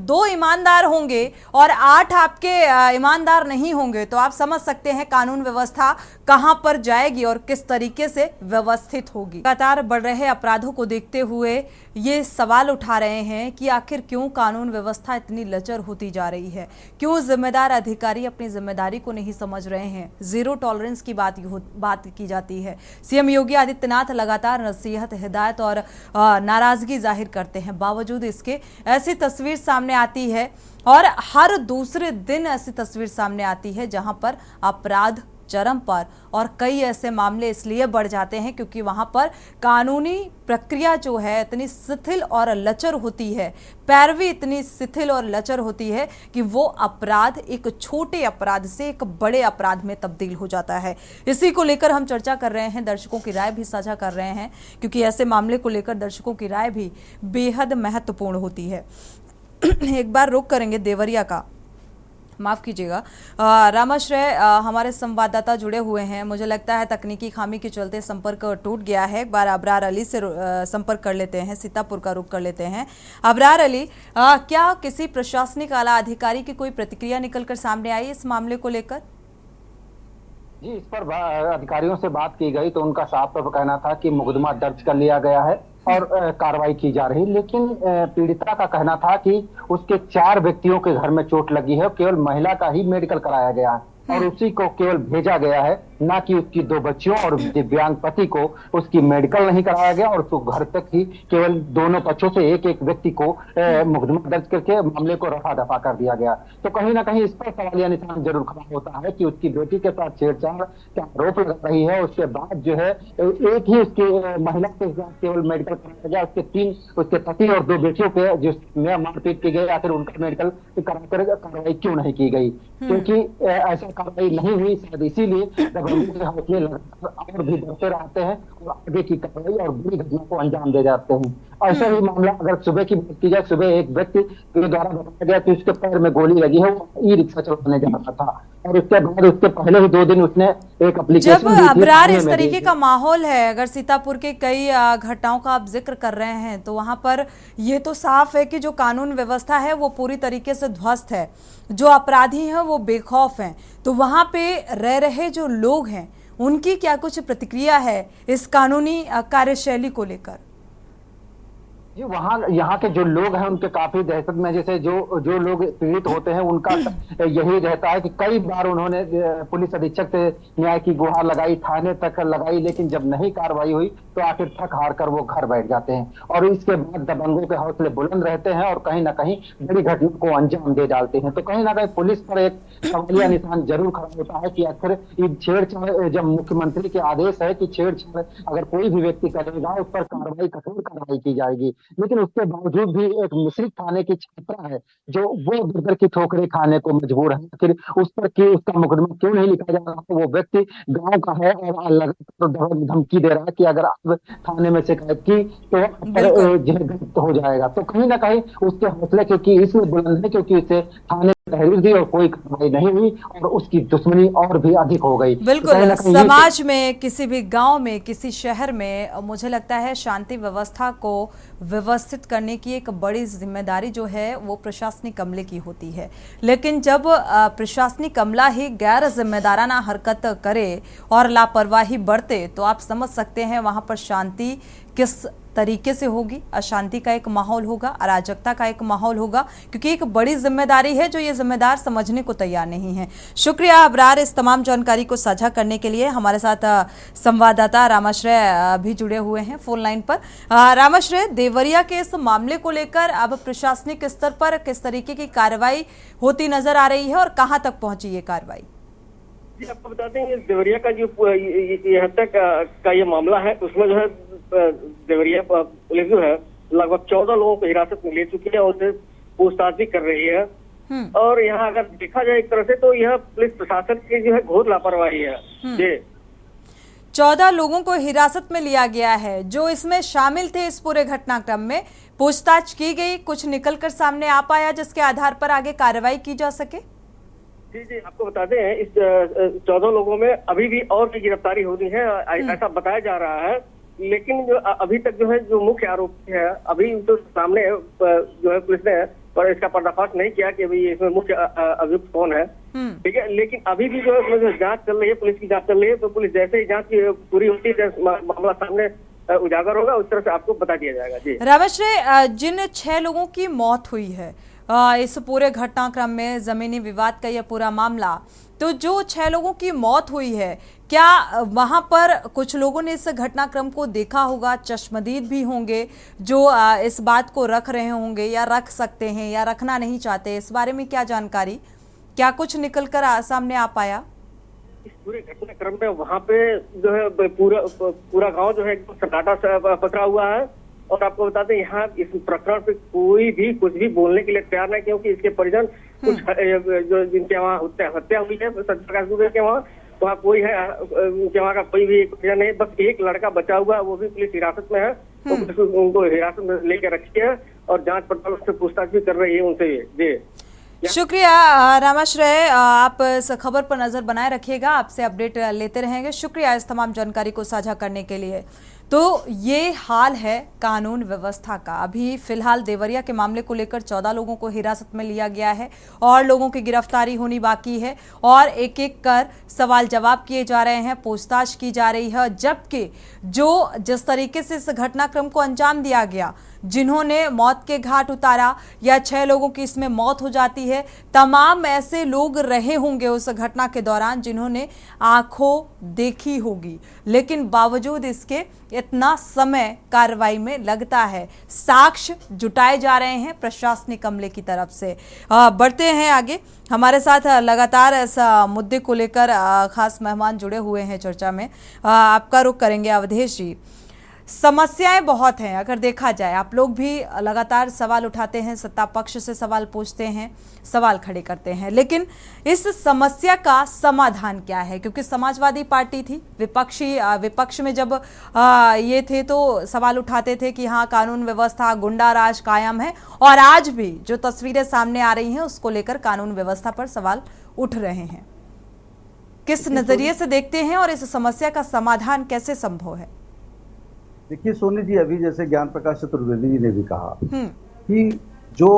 2 ईमानदार होंगे और 8 आपके ईमानदार नहीं होंगे तो आप समझ सकते हैं कानून व्यवस्था कहां पर जाएगी और किस तरीके से व्यवस्थित होगी। लगातार बढ़ रहे अपराधों को देखते हुए ये सवाल उठा रहे हैं कि आखिर क्यों कानून व्यवस्था इतनी लचर होती जा रही है, क्यों जिम्मेदार अधिकारी अपनी जिम्मेदारी को नहीं समझ रहे हैं। जीरो टॉलरेंस की बात की जाती है। सीएम योगी आदित्यनाथ लगातार नसीहत, हिदायत और नाराजगी जाहिर करते हैं, बावजूद इसके ऐसी तस्वीर सामने आती है और हर दूसरे दिन ऐसी तस्वीर सामने आती है जहां पर अपराध चरम पर, और कई ऐसे मामले इसलिए बढ़ जाते हैं क्योंकि वहां पर कानूनी प्रक्रिया जो है इतनी शिथिल और लचर होती है, पैरवी इतनी शिथिल और लचर होती है कि वो अपराध एक छोटे अपराध से एक बड़े अपराध में तब्दील हो जाता है। इसी को लेकर हम चर्चा कर रहे हैं, दर्शकों की राय भी साझा कर रहे हैं, क्योंकि ऐसे मामले को लेकर दर्शकों की राय भी बेहद महत्वपूर्ण होती है। एक बार रुक करेंगे देवरिया का, माफ़ कीजिएगा, रामाश्रय हमारे संवाददाता जुड़े हुए हैं। मुझे लगता है तकनीकी खामी के चलते संपर्क टूट गया है। एक बार अबरार अली से संपर्क कर लेते हैं, सीतापुर का रुख कर लेते हैं। अबरार अली, क्या किसी प्रशासनिक आला अधिकारी की कोई प्रतिक्रिया निकलकर सामने आई इस मामले को लेकर? जी, इस पर अधिकारियों से बात की गई तो उनका साफ तौर पर कहना था कि मुकदमा दर्ज कर लिया गया है और कार्रवाई की जा रही, लेकिन पीड़िता का कहना था कि उसके 4 व्यक्तियों के घर में चोट लगी है, केवल महिला का ही मेडिकल कराया गया है और उसी को केवल भेजा गया है, ना कि उसकी 2 बच्चियों और दिव्यांग पति को उसकी मेडिकल नहीं कराया गया और उसको घर तक ही केवल दोनों पक्षों से एक व्यक्ति को मुकदमा दर्ज करके मामले को रफा दफा कर दिया गया। तो कहीं ना कहीं इस पर सवालिया निशान जरूर खड़ा होता है कि उसकी बेटी के साथ छेड़छाड़ का आरोप लगा रही है। उसके बाद जो है एक ही उसकी महिला के साथ केवल मेडिकल कराया गया, उसके पति और 2 बेटियों के जिसमें मारपीट की गई, आखिर उनका मेडिकल कराकर कार्रवाई क्यों नहीं की गई? क्योंकि ऐसा कार्रवाई नहीं हुई, शायद इसीलिए हौसले और भी बढ़ते रहते हैं और आगे की कार्रवाई और बुरी घटना को अंजाम दे जाते हैं। ऐसा ही मामला अगर सुबह की बात की जाए, सुबह एक व्यक्ति के द्वारा बताया गया कि उसके पैर में गोली लगी है, वो ई रिक्शा चलाने जा रहा था और उसके पहले ही 2 दिन उसने एक एप्लीकेशन जब अबरार इस तरीके का माहौल है, अगर सीतापुर के कई घटनाओं का आप जिक्र कर रहे हैं, तो वहां पर ये तो साफ है कि जो कानून व्यवस्था है वो पूरी तरीके से ध्वस्त है, जो अपराधी हैं वो बेखौफ हैं। तो वहां पे रह रहे जो लोग हैं उनकी क्या कुछ प्रतिक्रिया है इस कानूनी कार्यशैली को लेकर? जी, वहाँ यहाँ के जो लोग हैं उनके काफी दहशत में, जैसे जो लोग पीड़ित होते हैं उनका यही रहता है कि कई बार उन्होंने पुलिस अधीक्षक से न्याय की गुहार लगाई, थाने तक लगाई, लेकिन जब नहीं कार्रवाई हुई तो आखिर थक हार कर वो घर बैठ जाते हैं और इसके बाद दबंगों के हौसले बुलंद रहते हैं और कहीं ना कहीं बड़ी घटना को अंजाम दे डालते हैं। तो कहीं ना कहीं पुलिस पर एक सवालिया निशान जरूर खड़ा होता है कि आखिर छेड़छाड़, जब मुख्यमंत्री के आदेश है कि छेड़छाड़ अगर कोई भी व्यक्ति करेगा उस पर कार्रवाई, कठोर कार्रवाई की जाएगी, लेकिन उसके बावजूद भी एक मिश्रित थाने की छात्रा है जो वो दर की ठोकरें खाने को मजबूर है। फिर उस पर उसका मुकदमा क्यों नहीं लिखा जा रहा? वो व्यक्ति गांव का है और लगातार धमकी दे रहा है कि अगर आप थाने में शिकायत की तो जेल हो जाएगा। तो कहीं ना कहीं उसके हौसले क्योंकि इसलिए बुलंद है क्योंकि उसे थाने तहरीर दी और कोई कार्रवाई नहीं हुई और उसकी दुश्मनी और भी अधिक हो गई। बिल्कुल, समाज में, किसी भी गांव में, किसी शहर में मुझे लगता है शांति व्यवस्था को व्यवस्थित करने की एक बड़ी जिम्मेदारी जो है वो प्रशासनिक अमले की होती है। लेकिन जब प्रशासनिक अमला ही गैर जिम्मेदाराना हरकत करे और लापरवाही बरते तो आप समझ सकते हैं वहां पर शांति किस तरीके से होगी। अशांति का एक माहौल होगा, अराजकता का एक माहौल होगा, क्योंकि एक बड़ी जिम्मेदारी है जो ये जिम्मेदार समझने को तैयार नहीं है। शुक्रिया अबरार इस तमाम जानकारी को साझा करने के लिए। हमारे साथ संवाददाता रामाश्रय भी जुड़े हुए हैं फोन लाइन पर। रामाश्रय, देवरिया के इस मामले को लेकर अब प्रशासनिक स्तर पर किस तरीके की कार्रवाई होती नजर आ रही है और कहां तक पहुंची ये कार्रवाई? जी, आपको बता दें देवरिया का जो यहाँ तक का ये मामला है उसमें जो है देवरिया पुलिस जो है लगभग 14 लोगों को हिरासत में ले चुकी है और उनसे पूछताछ भी कर रही है। और यहाँ अगर देखा जाए एक तरह से तो यह पुलिस प्रशासन की जो है घोर लापरवाही है। जी, 14 लोगों को हिरासत में लिया गया है जो इसमें शामिल थे। इस पूरे घटनाक्रम में पूछताछ की गई, कुछ निकलकर सामने आ पाया जिसके आधार पर आगे कार्रवाई की जा सके? जी, आपको बता दें इस 14 लोगों में अभी भी और भी गिरफ्तारी होनी है ऐसा बताया जा रहा है, लेकिन जो अभी तक जो है जो मुख्य आरोपी है अभी तो सामने जो है पुलिस ने पर इसका पर्दाफाश नहीं किया कि अभी इसमें मुख्य अभियुक्त कौन है। ठीक है, लेकिन अभी भी जो है उसमें जो जांच चल रही है, पुलिस की जांच चल रही है, तो पुलिस जैसे ही जांच पूरी होती है, मामला सामने उजागर होगा उस तरह से आपको बता दिया जाएगा। जी रामेश्वर, जिन 6 लोगों की मौत हुई है इस पूरे घटनाक्रम में, जमीनी विवाद का यह पूरा मामला, तो जो 6 लोगों की मौत हुई है, क्या वहां पर कुछ लोगों ने इस घटनाक्रम को देखा होगा, चश्मदीद भी होंगे जो इस बात को रख रहे होंगे या रख सकते हैं या रखना नहीं चाहते? इस बारे में क्या जानकारी, क्या कुछ निकलकर सामने आ पाया? इस पूरे घटनाक्रम में वहाँ पे जो है पूरा गांव जो है सन्नाटा पकड़ा हुआ है और आपको बता दें यहाँ इस प्रकरण पे कोई भी कुछ भी बोलने के लिए तैयार नहीं, क्योंकि इसके परिजन कुछ जो जिनके वहाँ हत्या हुई है सत्यप्रकाश दुबे के वहाँ कोई है उनके वहाँ का कोई भी परिजन नहीं, बस एक लड़का बचा हुआ है, वो भी पुलिस हिरासत में है, तो पुलिस उनको हिरासत में लेकर रखी है और जांच पड़ताल से पूछताछ भी कर रही है उनसे। जी, शुक्रिया रामाश्रय, आप इस खबर पर नजर बनाए रखिएगा, आपसे अपडेट लेते रहेंगे। शुक्रिया इस तमाम जानकारी को साझा करने के लिए। तो ये हाल है कानून व्यवस्था का। अभी फिलहाल देवरिया के मामले को लेकर 14 लोगों को हिरासत में लिया गया है और लोगों की गिरफ्तारी होनी बाकी है और एक एक कर सवाल जवाब किए जा रहे हैं, पूछताछ की जा रही है। जबकि जिस तरीके से इस घटनाक्रम को अंजाम दिया गया, जिन्होंने मौत के घाट उतारा या 6 लोगों की इसमें मौत हो जाती है, तमाम ऐसे लोग रहे होंगे उस घटना के दौरान जिन्होंने आंखों देखी होगी, लेकिन बावजूद इसके इतना समय कार्रवाई में लगता है। साक्ष्य जुटाए जा रहे हैं प्रशासनिक अमले की तरफ से। बढ़ते हैं आगे, हमारे साथ लगातार इस मुद्दे को लेकर खास मेहमान जुड़े हुए हैं चर्चा में। आपका रुख करेंगे अवधेश जी। समस्याएं बहुत हैं, अगर देखा जाए आप लोग भी लगातार सवाल उठाते हैं, सत्ता पक्ष से सवाल पूछते हैं, सवाल खड़े करते हैं, लेकिन इस समस्या का समाधान क्या है? क्योंकि समाजवादी पार्टी थी, विपक्ष में जब ये थे तो सवाल उठाते थे कि हाँ कानून व्यवस्था, गुंडा राज कायम है, और आज भी जो तस्वीरें सामने आ रही हैं उसको लेकर कानून व्यवस्था पर सवाल उठ रहे हैं। किस नजरिए से देखते हैं और इस समस्या का समाधान कैसे संभव है? देखिए सोनी जी, अभी जैसे ज्ञान प्रकाश चतुर्वेदी जी ने भी कहा कि जो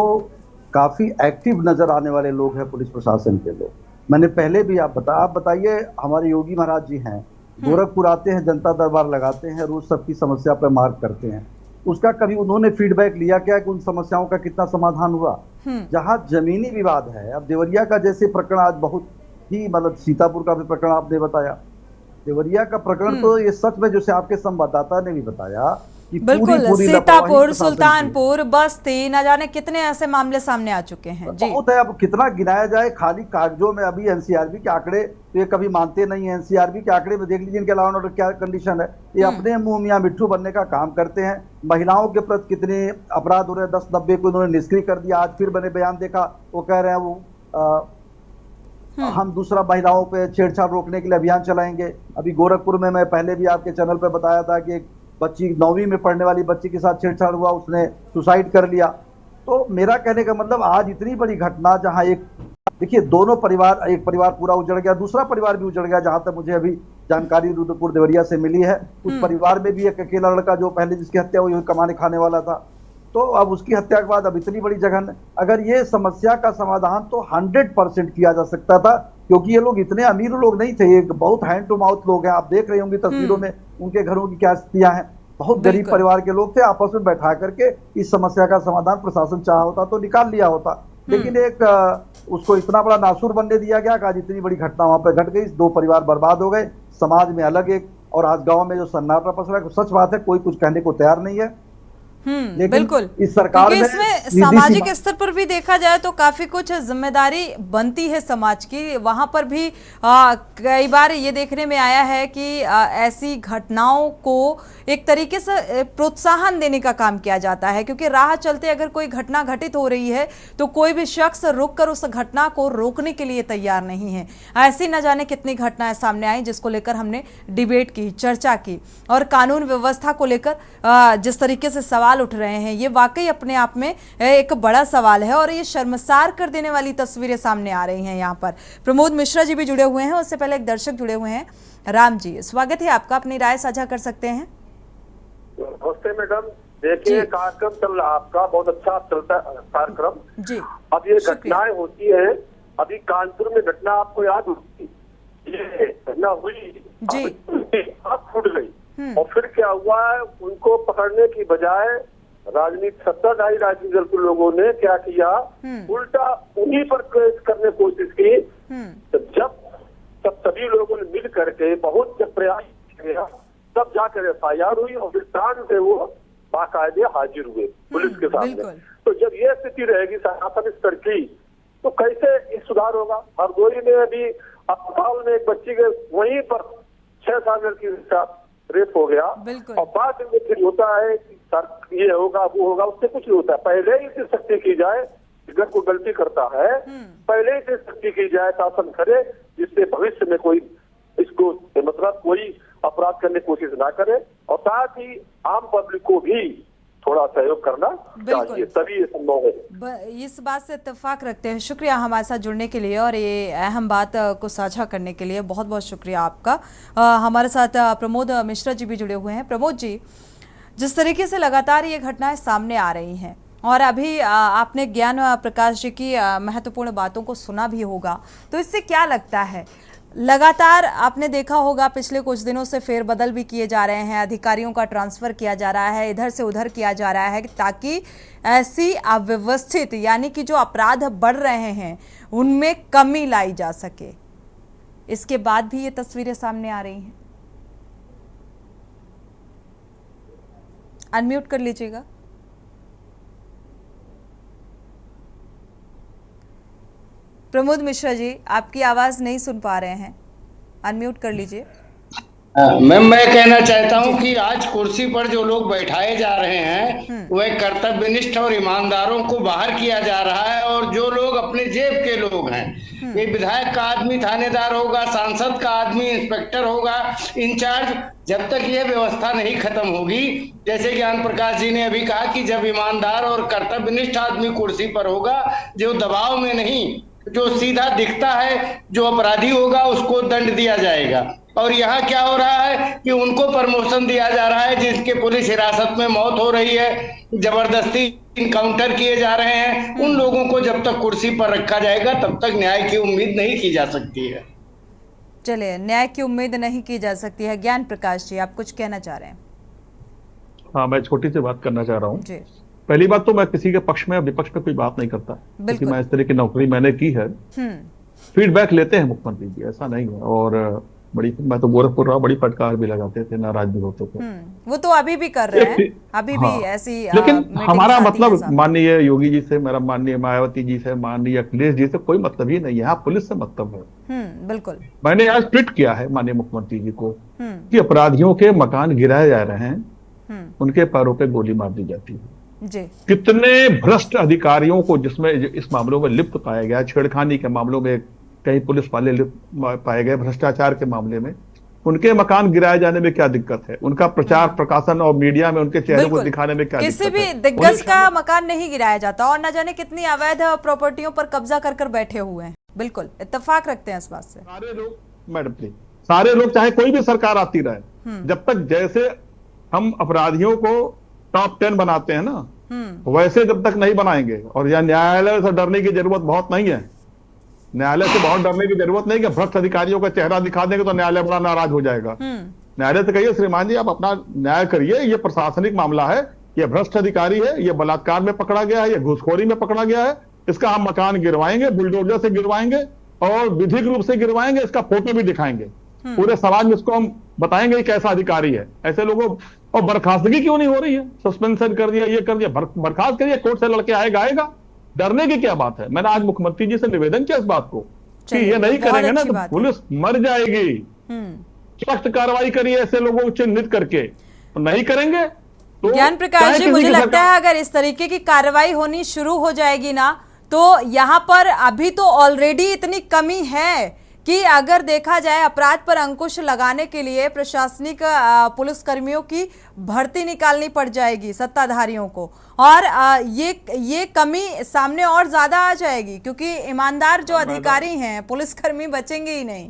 काफी एक्टिव नजर आने वाले लोग हैं पुलिस प्रशासन के लोग, मैंने पहले भी आप बताइए, हमारे योगी महाराज जी हैं, गोरखपुर आते हैं, जनता दरबार लगाते हैं, रोज सबकी समस्या पर मार्क करते हैं। उसका कभी उन्होंने फीडबैक लिया क्या कि उन समस्याओं का कितना समाधान हुआ? जहां जमीनी विवाद है, अब देवरिया का जैसे प्रकरण आज बहुत ही, मतलब सीतापुर का भी प्रकरण आपने बताया, देवरिया का प्रकरण तो ये सच में जैसे आपके संवाददाता ने भी बताया कि बिल्कुल सीतापुर, सुल्तानपुर, बस्ती, न जाने कितने ऐसे मामले सामने आ चुके हैं जी। बहुत है, अब कितना गिनाया जाए, खाली कागजों में। अभी एनसीआरबी के आंकड़े तो ये कभी मानते नहीं है, एनसीआरबी के आंकड़े में देख लीजिए इनके अलावा क्या कंडीशन है। ये अपने मुंह मियां मिट्ठू बनने का काम करते हैं। महिलाओं के प्रति कितने अपराध हो रहे हैं, 10-90 को इन्होंने निष्क्रिय कर दिया। आज फिर मैंने बयान देखा, वो कह रहे हैं हम दूसरा महिलाओं पे छेड़छाड़ रोकने के लिए अभियान चलाएंगे। अभी गोरखपुर में मैं पहले भी आपके चैनल पे बताया था कि एक बच्ची 9वीं में पढ़ने वाली बच्ची के साथ छेड़छाड़ हुआ, उसने सुसाइड कर लिया। तो मेरा कहने का मतलब आज इतनी बड़ी घटना जहां एक, देखिए दोनों परिवार, एक परिवार पूरा उजड़ गया, दूसरा परिवार भी उजड़ गया। जहां तक मुझे अभी जानकारी रुद्रपुर देवरिया से मिली है, उस परिवार में भी एक अकेला लड़का जो पहले जिसकी हत्या हुई कमाने खाने वाला था, तो अब उसकी हत्या के बाद अब इतनी बड़ी जघन। अगर ये समस्या का समाधान तो 100% किया जा सकता था, क्योंकि ये लोग इतने अमीर लोग नहीं थे, ये बहुत हैंड टू माउथ लोग हैं। आप देख रहे होंगे तस्वीरों में उनके घरों की क्या स्थितियां हैं। बहुत गरीब परिवार के लोग थे, आपस में बैठा करके इस समस्या का समाधान प्रशासन चाहा होता तो निकाल लिया होता। लेकिन एक उसको इतना बड़ा नासूर बनने दिया गया कि आज इतनी बड़ी घटना वहां पर घट गई, 2 परिवार बर्बाद हो गए, समाज में अलग एक, और आज गांव में जो सन्नाटा पसरा है। सच बात है, कोई कुछ कहने को तैयार नहीं है। बिल्कुल, इस सरकार में इसमें सामाजिक स्तर पर भी देखा जाए तो काफी कुछ जिम्मेदारी बनती है समाज की। वहां पर भी कई बार ये देखने में आया है कि ऐसी घटनाओं को एक तरीके से प्रोत्साहन देने का काम किया जाता है, क्योंकि राह चलते अगर कोई घटना घटित हो रही है तो कोई भी शख्स रुककर उस घटना को रोकने के लिए तैयार नहीं है। ऐसी न जाने कितनी घटनाएं सामने आई जिसको लेकर हमने डिबेट की, चर्चा की, और कानून व्यवस्था को लेकर जिस तरीके से सवाल उठ रहे हैं, ये वाकई अपने आप में एक बड़ा सवाल है और ये शर्मसार कर देने वाली तस्वीरें सामने आ रही हैं। यहाँ पर प्रमोद मिश्रा जी भी जुड़े हुए हैं, उससे पहले एक दर्शक जुड़े हुए हैं। राम जी, स्वागत है आपका, अपनी राय साझा कर सकते हैं। नमस्ते मैडम, देखिए कार्यक्रम चल रहा आपका, बहुत अच्छा चलता है कार्यक्रम जी। अब ये घटनाएं होती है, अभी कानपुर में घटना आपको याद होगी, ये घटना हुई जी, आग फूट गई और फिर क्या हुआ है, उनको पकड़ने की बजाय राजनीति सत्ताधारी राजनीतिक दल के लोगों ने क्या किया, उल्टा उन्हीं पर केस करने की कोशिश की। तो जब सभी लोगों ने मिल करके बहुत जब प्रयास किया, तब जाकर FIR हुई और फिर टांग से वो बाकायदे हाजिर हुए पुलिस के सामने। तो जब ये स्थिति रहेगी शासन स्तर की, तो कैसे सुधार होगा? हरदोई में अभी अस्पताल में एक बच्ची के वहीं पर 6 साल लड़की के साथ रेप हो गया और बाद में फिर होता है कि सर ये होगा वो होगा, उससे कुछ नहीं होता है। पहले ही से सख्ती की जाए, अगर कोई गलती करता है पहले ही से सख्ती की जाए, शासन करे, जिससे भविष्य में कोई इसको मतलब कोई अपराध करने की कोशिश ना करे, और साथ ही आम पब्लिक को भी थोड़ा सहयोग करना चाहिए, तभी ये संभव है। इस बात से इत्तेफाक रखते हैं। शुक्रिया हमारे साथ जुड़ने के लिए और ये अहम बात को साझा करने के लिए, बहुत बहुत शुक्रिया आपका। हमारे साथ प्रमोद मिश्रा जी भी जुड़े हुए हैं। प्रमोद जी, जिस तरीके से लगातार ये घटनाएं सामने आ रही हैं और अभी आपने ज्ञान प्रकाश जी की महत्वपूर्ण बातों को सुना भी होगा, तो इससे क्या लगता है, लगातार आपने देखा होगा पिछले कुछ दिनों से फेरबदल भी किए जा रहे हैं, अधिकारियों का ट्रांसफर किया जा रहा है, इधर से उधर किया जा रहा है, ताकि ऐसी अव्यवस्थित यानी कि जो अपराध बढ़ रहे हैं उनमें कमी लाई जा सके। इसके बाद भी ये तस्वीरें सामने आ रही हैं। अनम्यूट कर लीजिएगा। प्रमोद मिश्रा जी, आपकी आवाज नहीं सुन पा रहे हैं, अनम्यूट कर लीजिए। मैम, मैं कहना चाहता हूं कि आज कुर्सी पर जो लोग बैठाए जा रहे हैं वह कर्तव्यनिष्ठ और ईमानदारों को बाहर किया जा रहा है, और जो लोग अपने जेब के लोग हैं, ये विधायक का आदमी थानेदार होगा, सांसद का आदमी इंस्पेक्टर होगा, इंचार्ज, जब तक ये व्यवस्था नहीं खत्म होगी, जैसे ज्ञान प्रकाश जी ने अभी कहा कि जब ईमानदार और कर्तव्यनिष्ठ आदमी कुर्सी पर होगा, जो दबाव में नहीं, जो सीधा दिखता है, जो अपराधी होगा उसको दंड दिया जाएगा। और यहाँ क्या हो रहा है कि उनको प्रमोशन दिया जा रहा है, जिसके पुलिस हिरासत में मौत हो रही है, जबरदस्ती इनकाउंटर किए जा रहे हैं। उन लोगों को जब तक कुर्सी पर रखा जाएगा तब तक न्याय की उम्मीद नहीं की जा सकती है। चलिए, न्याय की उम्मीद नहीं की जा सकती है। ज्ञान प्रकाश जी, आप कुछ कहना चाह रहे हैं? हाँ, मैं छोटी सी बात करना चाह रहा हूँ। जी। पहली बात तो मैं किसी के पक्ष में विपक्ष में कोई बात नहीं करता, क्योंकि मैं इस तरह की नौकरी मैंने की है। फीडबैक लेते हैं मुख्यमंत्री जी, ऐसा नहीं है। और मैं तो गोरखपुर रहा, बड़ी फटकार भी लगाते थे, नाराज भी होते थे। वो तो अभी भी कर रहे हैं, अभी भी ऐसी लेकिन हमारा मतलब माननीय योगी जी से, मेरा माननीय मायावती जी से, माननीय अखिलेश जी से कोई मतलब ही नहीं है। यहाँ पुलिस से मतलब है। बिल्कुल। मैंने आज ट्वीट किया है माननीय मुख्यमंत्री जी को कि अपराधियों के मकान गिराए जा रहे हैं, उनके पैरों पे गोली मार दी जाती है। जी। कितने भ्रष्ट अधिकारियों को जिसमें इस मामलों में लिप्त पाया गया, छेड़खानी के मामलों में कई पुलिस वाले पाए गए, भ्रष्टाचार के मामले में, उनके मकान गिराए जाने में क्या दिक्कत है? उनका प्रचार प्रकाशन और मीडिया में उनके चेहरे को दिखाने में क्या किसी भी दिग्गज का मकान नहीं गिराया जाता, और न जाने कितनी अवैध प्रॉपर्टियों पर कब्जा कर बैठे हुए हैं। बिल्कुल इत्तेफाक रखते हैं इस बात से सारे लोग। मैडम प्लीज, सारे लोग, चाहे कोई भी सरकार आती रहे, जब तक जैसे हम अपराधियों को टॉप 10 बनाते हैं ना, वैसे जब तक नहीं बनाएंगे, और यह न्यायालय से डरने की जरूरत बहुत नहीं है। न्यायालय से बहुत डरने की जरूरत नहीं कि भ्रष्ट अधिकारियों का चेहरा दिखा देंगे तो न्यायालय बड़ा नाराज हो जाएगा। न्यायालय से कहिए, श्रीमान जी आप अपना न्याय करिए, ये प्रशासनिक मामला है, ये भ्रष्ट अधिकारी है, ये बलात्कार में पकड़ा गया है, ये घूसखोरी में पकड़ा गया है, इसका हम मकान गिरवाएंगे, बुलडोजर से गिरवाएंगे और विधिक रूप से गिरवाएंगे, इसका फोटो भी दिखाएंगे, पूरे समाज में इसको हम बताएंगे कैसा अधिकारी है। ऐसे लोगों और बर्खास्तगी क्यों नहीं हो रही है? सस्पेंशन कर दिया, ये कर दिया, बर्खास्त करिए, कोर्ट से लड़के आएगा, डरने की क्या बात है? मैंने आज मुख्यमंत्री जी से निवेदन किया इस बात को कि ये नहीं करेंगे ना तो पुलिस मर जाएगी। सख्त कार्रवाई करिए ऐसे लोगों को चिन्हित करके, तो नहीं करेंगे तो। ज्ञान प्रकाश जी, मुझे लगता है अगर इस तरीके की कार्रवाई होनी शुरू हो जाएगी ना, तो यहाँ पर अभी तो ऑलरेडी इतनी कमी है कि अगर देखा जाए अपराध पर अंकुश लगाने के लिए प्रशासनिक पुलिस कर्मियों की भर्ती निकालनी पड़ जाएगी सत्ताधारियों को, और ये कमी सामने और ज्यादा आ जाएगी, क्योंकि ईमानदार जो अधिकारी हैं पुलिसकर्मी बचेंगे ही नहीं।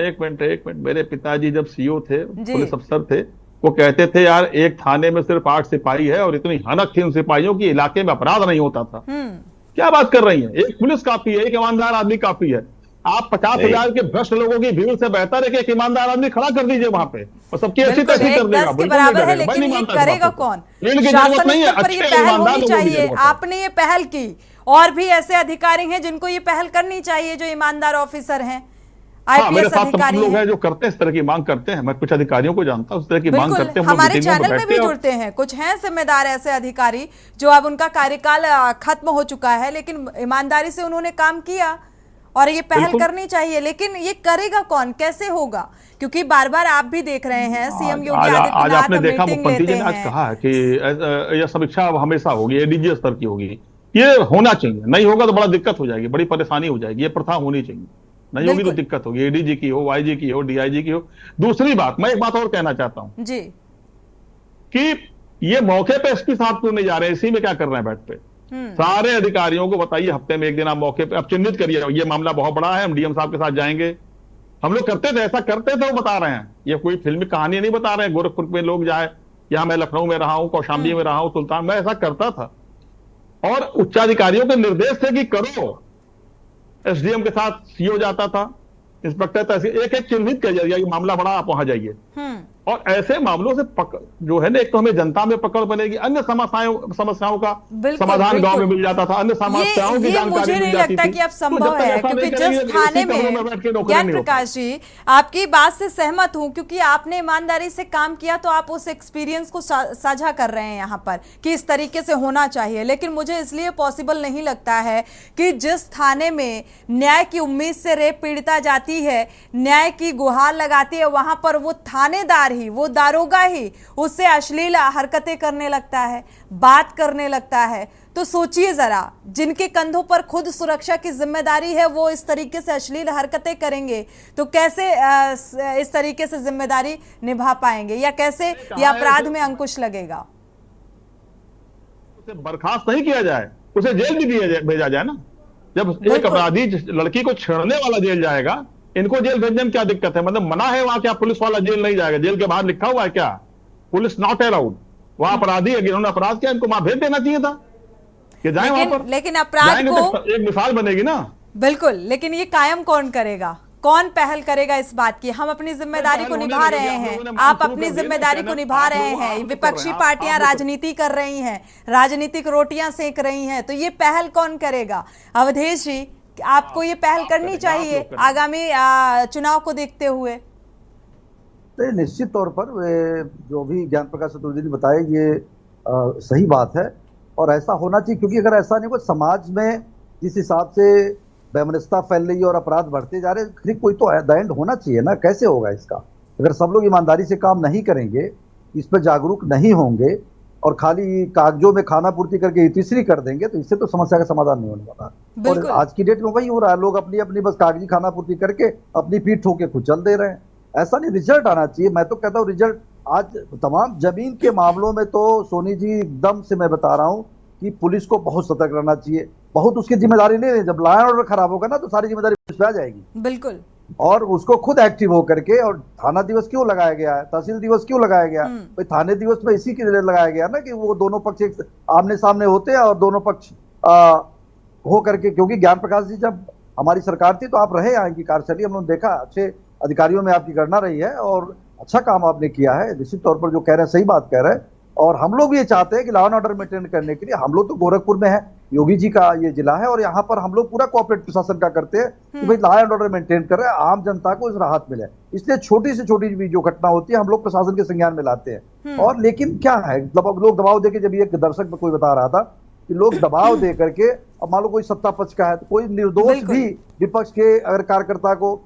एक मिनट, मेरे पिताजी जब सीओ थे, पुलिस अफसर थे, वो कहते थे यार एक थाने में सिर्फ 8 सिपाही है और इतनी हनक थी उन सिपाहियों की, इलाके में अपराध नहीं होता था। क्या बात कर रही है? एक पुलिस काफी है, एक ईमानदार आदमी काफी है। आप 50,000 के भ्रष्ट लोगों की भीड़ से बेहतर है कि एक ईमानदार आदमी खड़ा कर दीजिए वहां पे, और सबकी ऐसी तैसी कर देगा। के बराबर है, लेकिन ये करेगा कौन? शासन स्तर पर ये पहल होनी चाहिए। आपने ये पहल की, और भी ऐसे अधिकारी हैं जिनको ये पहल करनी चाहिए, जो ईमानदार ऑफिसर हैं, आईपीएस अधिकारी लोग हैं जो करते हैं, इस तरह की मांग करते हैं। मैं कुछ अधिकारियों को जानता हूं, इस तरह की मांग करते हैं। हमारे चैनल में भी जुड़ते हैं, कुछ हैं जिम्मेदार ऐसे अधिकारी जो अब उनका कार्यकाल खत्म हो चुका है, लेकिन ईमानदारी से उन्होंने काम किया, और ये पहल करनी चाहिए। लेकिन ये करेगा कौन, कैसे होगा? क्योंकि बार बार आप भी देख रहे हैं सीएम योगी आदित्यनाथ आज आपने देखा मुख्यमंत्री जी ने आज कहा है कि यह समीक्षा हमेशा होगी, एडीजी स्तर की होगी। ये होना चाहिए, नहीं होगा तो बड़ा दिक्कत हो जाएगी, बड़ी परेशानी हो जाएगी। ये प्रथा होनी चाहिए, नहीं होगी तो दिक्कत होगी। एडीजी की हो, वाईजी की हो, डीआईजी की हो। दूसरी बात, मैं एक बात और कहना चाहता हूं जी, कि ये मौके पे एसपी साहब क्यों नहीं जा रहे हैं? इसी में क्या कर रहे हैं बैठ पे? सारे अधिकारियों को बताइए हफ्ते में एक दिन आप मौके पे, अब चिन्हित करिए ये मामला बहुत बड़ा है, हम डीएम साहब के साथ जाएंगे। हम लोग करते थे, ऐसा करते थे, वो बता रहे हैं, ये कोई फिल्मी कहानी नहीं बता रहे हैं। गोरखपुर में लोग जाए, या मैं लखनऊ में रहा हूं, कौशाम्बी में रहा हूं, सुल्तान, मैं ऐसा करता था, और उच्चाधिकारियों के निर्देश थे कि करो। एसडीएम के साथ सीओ जाता था, इंस्पेक्टर तहसील, एक चिन्हित कर जाइए, मामला बड़ा, आप वहां जाइए। और ऐसे मामलों से जो है ना, एक तो हमें जनता में पकड़ बनेगी, अन्य समस्याओं का समाधान गांव में मिल जाता था, अन्य समस्याओं की जानकारी मुझे नहीं लगता कि अब संभव है, क्योंकि जिस थाने में, ज्ञान प्रकाश जी आपकी बात से सहमत हूं, क्योंकि आपने ईमानदारी से काम किया, तो आप उस एक्सपीरियंस को साझा कर रहे हैं यहाँ पर कि इस तरीके से होना चाहिए। लेकिन मुझे इसलिए पॉसिबल नहीं लगता है कि जिस थाने में न्याय की उम्मीद से रेप पीड़िता जाती है, न्याय की गुहार लगाती है, वहां पर वो थानेदार ही, वो दारोगा ही उससे अश्लील हरकतें करने लगता है, बात करने लगता है। तो सोचिए जरा, जिनके कंधों पर खुद सुरक्षा की जिम्मेदारी है, वो इस तरीके से अश्लील हरकतें करेंगे तो कैसे इस तरीके से जिम्मेदारी निभा पाएंगे, या कैसे यह अपराध में अंकुश लगेगा? उसे बर्खास्त नहीं किया जाए, उसे जेल भी भेजा जाए ना। जब एक अपराधी लड़की को छेड़ने वाला जेल जाएगा, इनको जेल भेजने में क्या दिक्कत है? मतलब मना है वहां? क्या पुलिस वाला जेल नहीं जाएगा? जेल के बाहर लिखा हुआ है क्या, पुलिस नॉट अलाउड? वहां अपराधी है, इन्होंने अपराध किया, इनको वहां भेज देना चाहिए था कि जाए वहां पर। लेकिन अपराध को एक मिसाल बनेगी ना। बिल्कुल, लेकिन ये कायम कौन करेगा, कौन पहल करेगा इस बात की? हम अपनी जिम्मेदारी को निभा रहे हैं, आप अपनी जिम्मेदारी को निभा रहे हैं, विपक्षी पार्टियां राजनीति कर रही हैं, राजनीतिक रोटियां सेक रही हैं, तो ये पहल कौन करेगा? अवधेश जी, आपको ये पहल करनी चाहिए आगामी चुनाव को देखते हुए। तो निश्चित तौर पर जो भी ज्ञान प्रकाश चतुर्वेदी ने बताया ये सही बात है और ऐसा होना चाहिए, क्योंकि अगर ऐसा नहीं हो समाज में जिस हिसाब से वैमनस्यता फैल रही है और अपराध बढ़ते जा रहे हैं, फिर कोई तो एंड होना चाहिए ना। कैसे होगा इसका? अगर सब लोग ईमानदारी से काम नहीं करेंगे, इस पर जागरूक नहीं होंगे और खाली कागजों में खाना पूर्ति करके तीसरी कर देंगे, तो इससे तो समस्या का समाधान नहीं होने वाला। और आज की डेट में वही हो रहा है, लोग अपनी अपनी बस कागजी खाना पूर्ति करके अपनी पीठ ठोके कुचल दे रहे हैं। ऐसा नहीं, रिजल्ट आना चाहिए। मैं तो कहता हूँ रिजल्ट आज तमाम जमीन के मामलों में तो सोनी जी एकदम से मैं बता रहा हूँ कि पुलिस को बहुत सतर्क रहना चाहिए, बहुत उसकी जिम्मेदारी ले रही। जब लॉ एंड ऑर्डर खराब होगा ना तो सारी जिम्मेदारी पुलिस पे आ जाएगी। बिल्कुल। और उसको खुद एक्टिव होकर के, और थाना दिवस क्यों लगाया गया है, तहसील दिवस क्यों लगाया गया? भाई थाने दिवस में इसी के लिए लगाया गया ना कि वो दोनों पक्ष एक आमने सामने होते हैं और दोनों पक्ष हो करके, क्योंकि ज्ञान प्रकाश जी जब हमारी सरकार थी तो आप रहे यहाँ की कार्यशैली, हम लोगों ने देखा अच्छे अधिकारियों में आपकी गणना रही है और अच्छा काम आपने किया है। निश्चित तौर पर जो कह रहे हैं सही बात कह रहे हैं, और हम लोग भी ये चाहते हैं कि लॉ एंड ऑर्डर मेंटेन करने के लिए हम लोग तो गोरखपुर में है, योगी जी का ये जिला है और यहाँ पर हम लोग पूरा कोऑपरेट प्रशासन का करते हैं कि भाई लॉ एंड ऑर्डर मेंटेन कर रहे हैं, आम जनता को इस राहत मिले। इसलिए छोटी से छोटी भी जो घटना होती है हम लोग प्रशासन के संज्ञान में लाते हैं। और लेकिन क्या है, लोग दबाव देके, जब एक दर्शक में कोई बता रहा था कि लोग दबाव दे करके, अब मान लो कोई सत्ता पक्ष का है तो कोई निर्दोष भी विपक्ष के अगर कार्यकर्ता को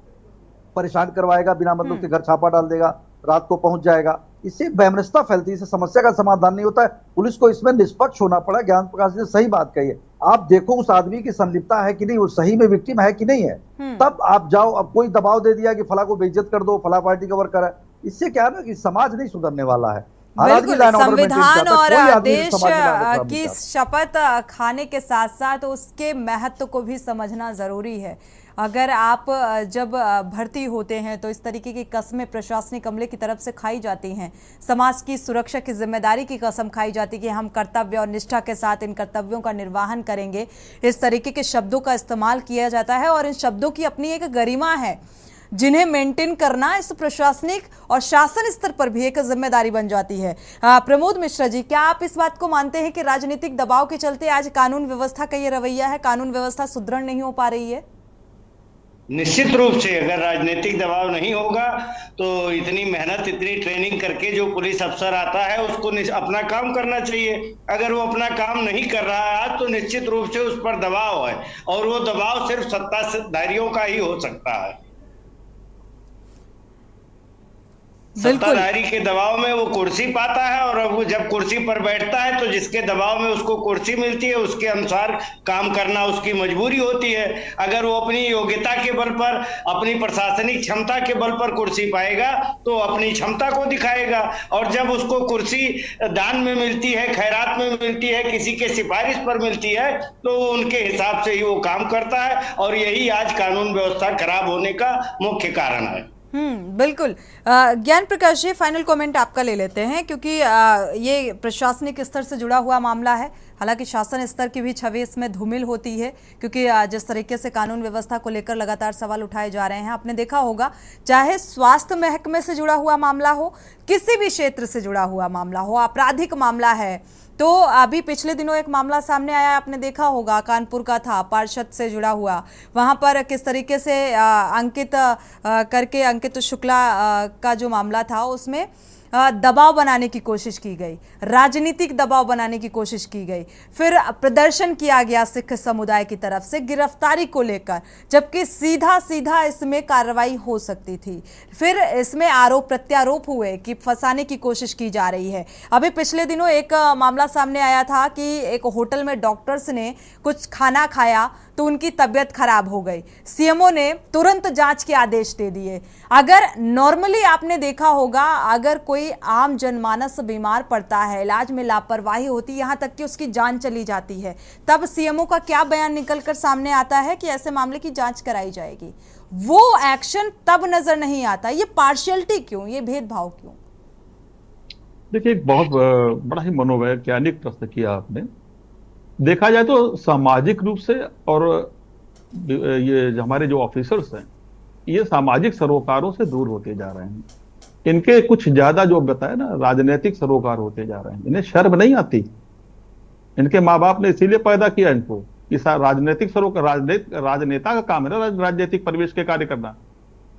परेशान करवाएगा, बिना मतलब के घर छापा डाल देगा, रात को पहुंच जाएगा, इससे वैमनस्यता फैलती है, इससे समस्या का समाधान नहीं होता है। पुलिस को इसमें निष्पक्ष होना पड़ा। ज्ञान प्रकाश ने सही बात कही है। आप देखो उस आदमी की संलिप्तता है कि नहीं, वो सही में विक्टिम है कि नहीं है, तब आप जाओ। अब कोई दबाव दे दिया कि फला को बेइज्जत कर दो, फला पार्टी का वर्कर है, इससे क्या है ना कि समाज नहीं सुधरने वाला है। बिल्कुल, संविधान और देश की शपथ खाने के साथ साथ उसके महत्व को भी समझना जरूरी है। अगर आप जब भर्ती होते हैं तो इस तरीके की कस्में प्रशासनिक अमले की तरफ से खाई जाती हैं, समाज की सुरक्षा की जिम्मेदारी की कसम खाई जाती है कि हम कर्तव्य और निष्ठा के साथ इन कर्तव्यों का निर्वहन करेंगे। इस तरीके के शब्दों का इस्तेमाल किया जाता है और इन शब्दों की अपनी एक गरिमा है जिन्हें मेंटेन करना इस प्रशासनिक और शासन स्तर पर भी एक जिम्मेदारी बन जाती है। प्रमोद मिश्रा जी, क्या आप इस बात को मानते हैं कि राजनीतिक दबाव के चलते आज कानून व्यवस्था का ये रवैया है, कानून व्यवस्था सुदृढ़ नहीं हो पा रही है? निश्चित रूप से अगर राजनीतिक दबाव नहीं होगा तो इतनी मेहनत, इतनी ट्रेनिंग करके जो पुलिस अफसर आता है उसको अपना काम करना चाहिए। अगर वो अपना काम नहीं कर रहा है आज तो निश्चित रूप से उस पर दबाव है और वो दबाव सिर्फ सत्ताधारियों का ही हो सकता है। सत्ताधारी के दबाव में वो कुर्सी पाता है और अब वो जब कुर्सी पर बैठता है तो जिसके दबाव में उसको कुर्सी मिलती है उसके अनुसार काम करना उसकी मजबूरी होती है। अगर वो अपनी योग्यता के बल पर, अपनी प्रशासनिक क्षमता के बल पर कुर्सी पाएगा तो अपनी क्षमता को दिखाएगा, और जब उसको कुर्सी दान में मिलती है, खैरात में मिलती है, किसी के सिफारिश पर मिलती है तो उनके हिसाब से ही वो काम करता है, और यही आज कानून व्यवस्था खराब होने का मुख्य कारण है। बिल्कुल। ज्ञान प्रकाश जी, फाइनल कमेंट आपका ले लेते हैं, क्योंकि ये प्रशासनिक स्तर से जुड़ा हुआ मामला है। हालांकि शासन स्तर की भी छवि इसमें धूमिल होती है, क्योंकि जिस तरीके से कानून व्यवस्था को लेकर लगातार सवाल उठाए जा रहे हैं, आपने देखा होगा चाहे स्वास्थ्य महकमे से जुड़ा हुआ मामला हो, किसी भी क्षेत्र से जुड़ा हुआ मामला हो, आपराधिक मामला है, तो अभी पिछले दिनों एक मामला सामने आया, आपने देखा होगा, कानपुर का था, पार्षद से जुड़ा हुआ। वहां पर किस तरीके से अंकित शुक्ला का जो मामला था उसमें दबाव बनाने की कोशिश की गई, राजनीतिक दबाव बनाने की कोशिश की गई, फिर प्रदर्शन किया गया सिख समुदाय की तरफ से गिरफ्तारी को लेकर, जबकि सीधा सीधा इसमें कार्रवाई हो सकती थी। फिर इसमें आरोप प्रत्यारोप हुए कि फंसाने की कोशिश की जा रही है। अभी पिछले दिनों एक मामला सामने आया था कि एक होटल में डॉक्टर्स ने कुछ खाना खाया तो उनकी तबीयत खराब हो गई, सीएमओ ने तुरंत जांच के आदेश दे दिए। अगर नॉर्मली आपने देखा होगा, अगर कोई वाकई आम जनमानस बीमार पड़ता है, इलाज में लापरवाही होती है, यहाँ तक कि उसकी जान चली जाती है, तब सीएमओ का क्या बयान निकलकर सामने आता है कि ऐसे मामले की जांच कराई जाएगी। वो एक्शन तब नजर नहीं आता। ये पार्शियलिटी क्यों, ये भेदभाव क्यों? देखिए, एक बहुत बड़ा ही मनोवैज्ञानिक प्रश्न किया आपने। देखा जाए तो सामाजिक रूप से, और ये हमारे जो ऑफिसर्स हैं, ये सामाजिक सरोकारों से दूर होते जा रहे हैं। इनके कुछ ज्यादा, जो बताया ना, राजनीतिक सरोकार होते जा रहे हैं। इन्हें शर्म नहीं आती। इनके माँ बाप ने इसीलिए पैदा किया इनको। इस राजनीतिक सरोकार, राजनेता का काम है ना राजनीतिक परिवेश के कार्य करना।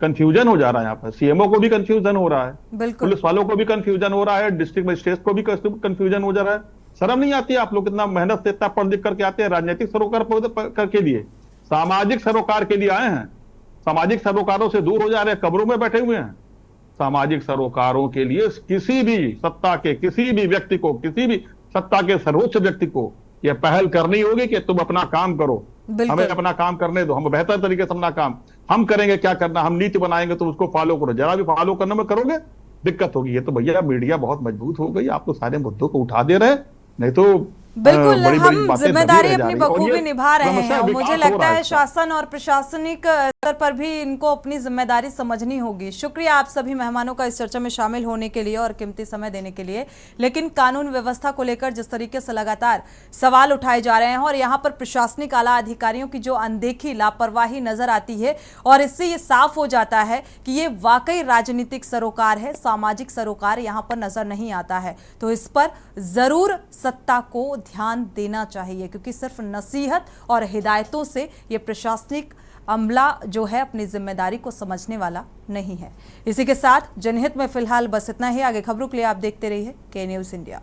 कंफ्यूजन हो जा रहा है यहाँ पर। सीएमओ को भी कंफ्यूजन हो रहा है, पुलिस वालों को भी कंफ्यूजन हो रहा है, डिस्ट्रिक्ट मजिस्ट्रेट को भी कंफ्यूजन हो जा रहा है। शर्म नहीं आती है? आप लोग कितना मेहनत से, इतना पढ़ लिख करके आते हैं, राजनीतिक सरोकार करके लिए, सामाजिक सरोकार के लिए आए हैं। सामाजिक सरोकारों से दूर हो जा रहे हैं, कब्रों में बैठे हुए हैं। सामाजिक सरोकारों के लिए किसी भी सत्ता के, किसी भी व्यक्ति को, किसी भी सत्ता के सर्वोच्च व्यक्ति को यह पहल करनी होगी कि तुम अपना काम करो, हमें अपना काम करने दो, हम बेहतर तरीके से अपना काम हम करेंगे। क्या करना, हम नीति बनाएंगे, तुम उसको फॉलो करो। जरा भी फॉलो करने में करोगे दिक्कत होगी। ये तो भैया मीडिया बहुत मजबूत हो गई, आप तो सारे मुद्दों को उठा दे रहे हैं, नहीं तो बिल्कुल बड़ी बड़ी हम बातें जिम्मेदारी दबी रह अपनी जा रही हैं। बखूबी निभा रहे हैं, और मुझे लगता है इसका। शासन और प्रशासनिक स्तर पर भी इनको अपनी जिम्मेदारी समझनी होगी। शुक्रिया आप सभी मेहमानों का इस चर्चा में शामिल होने के लिए और कीमती समय देने के लिए। लेकिन कानून व्यवस्था को लेकर जिस तरीके से लगातार सवाल उठाए जा रहे हैं और यहाँ पर प्रशासनिक आला अधिकारियों की जो अनदेखी, लापरवाही नजर आती है, और इससे ये साफ हो जाता है कि ये वाकई राजनीतिक सरोकार है, सामाजिक सरोकार यहाँ पर नजर नहीं आता है। तो इस पर जरूर सत्ता को ध्यान देना चाहिए, क्योंकि सिर्फ नसीहत और हिदायतों से ये प्रशासनिक अमला जो है अपनी जिम्मेदारी को समझने वाला नहीं है। इसी के साथ जनहित में फिलहाल बस इतना ही। आगे खबरों के लिए आप देखते रहिए के न्यूज़ इंडिया।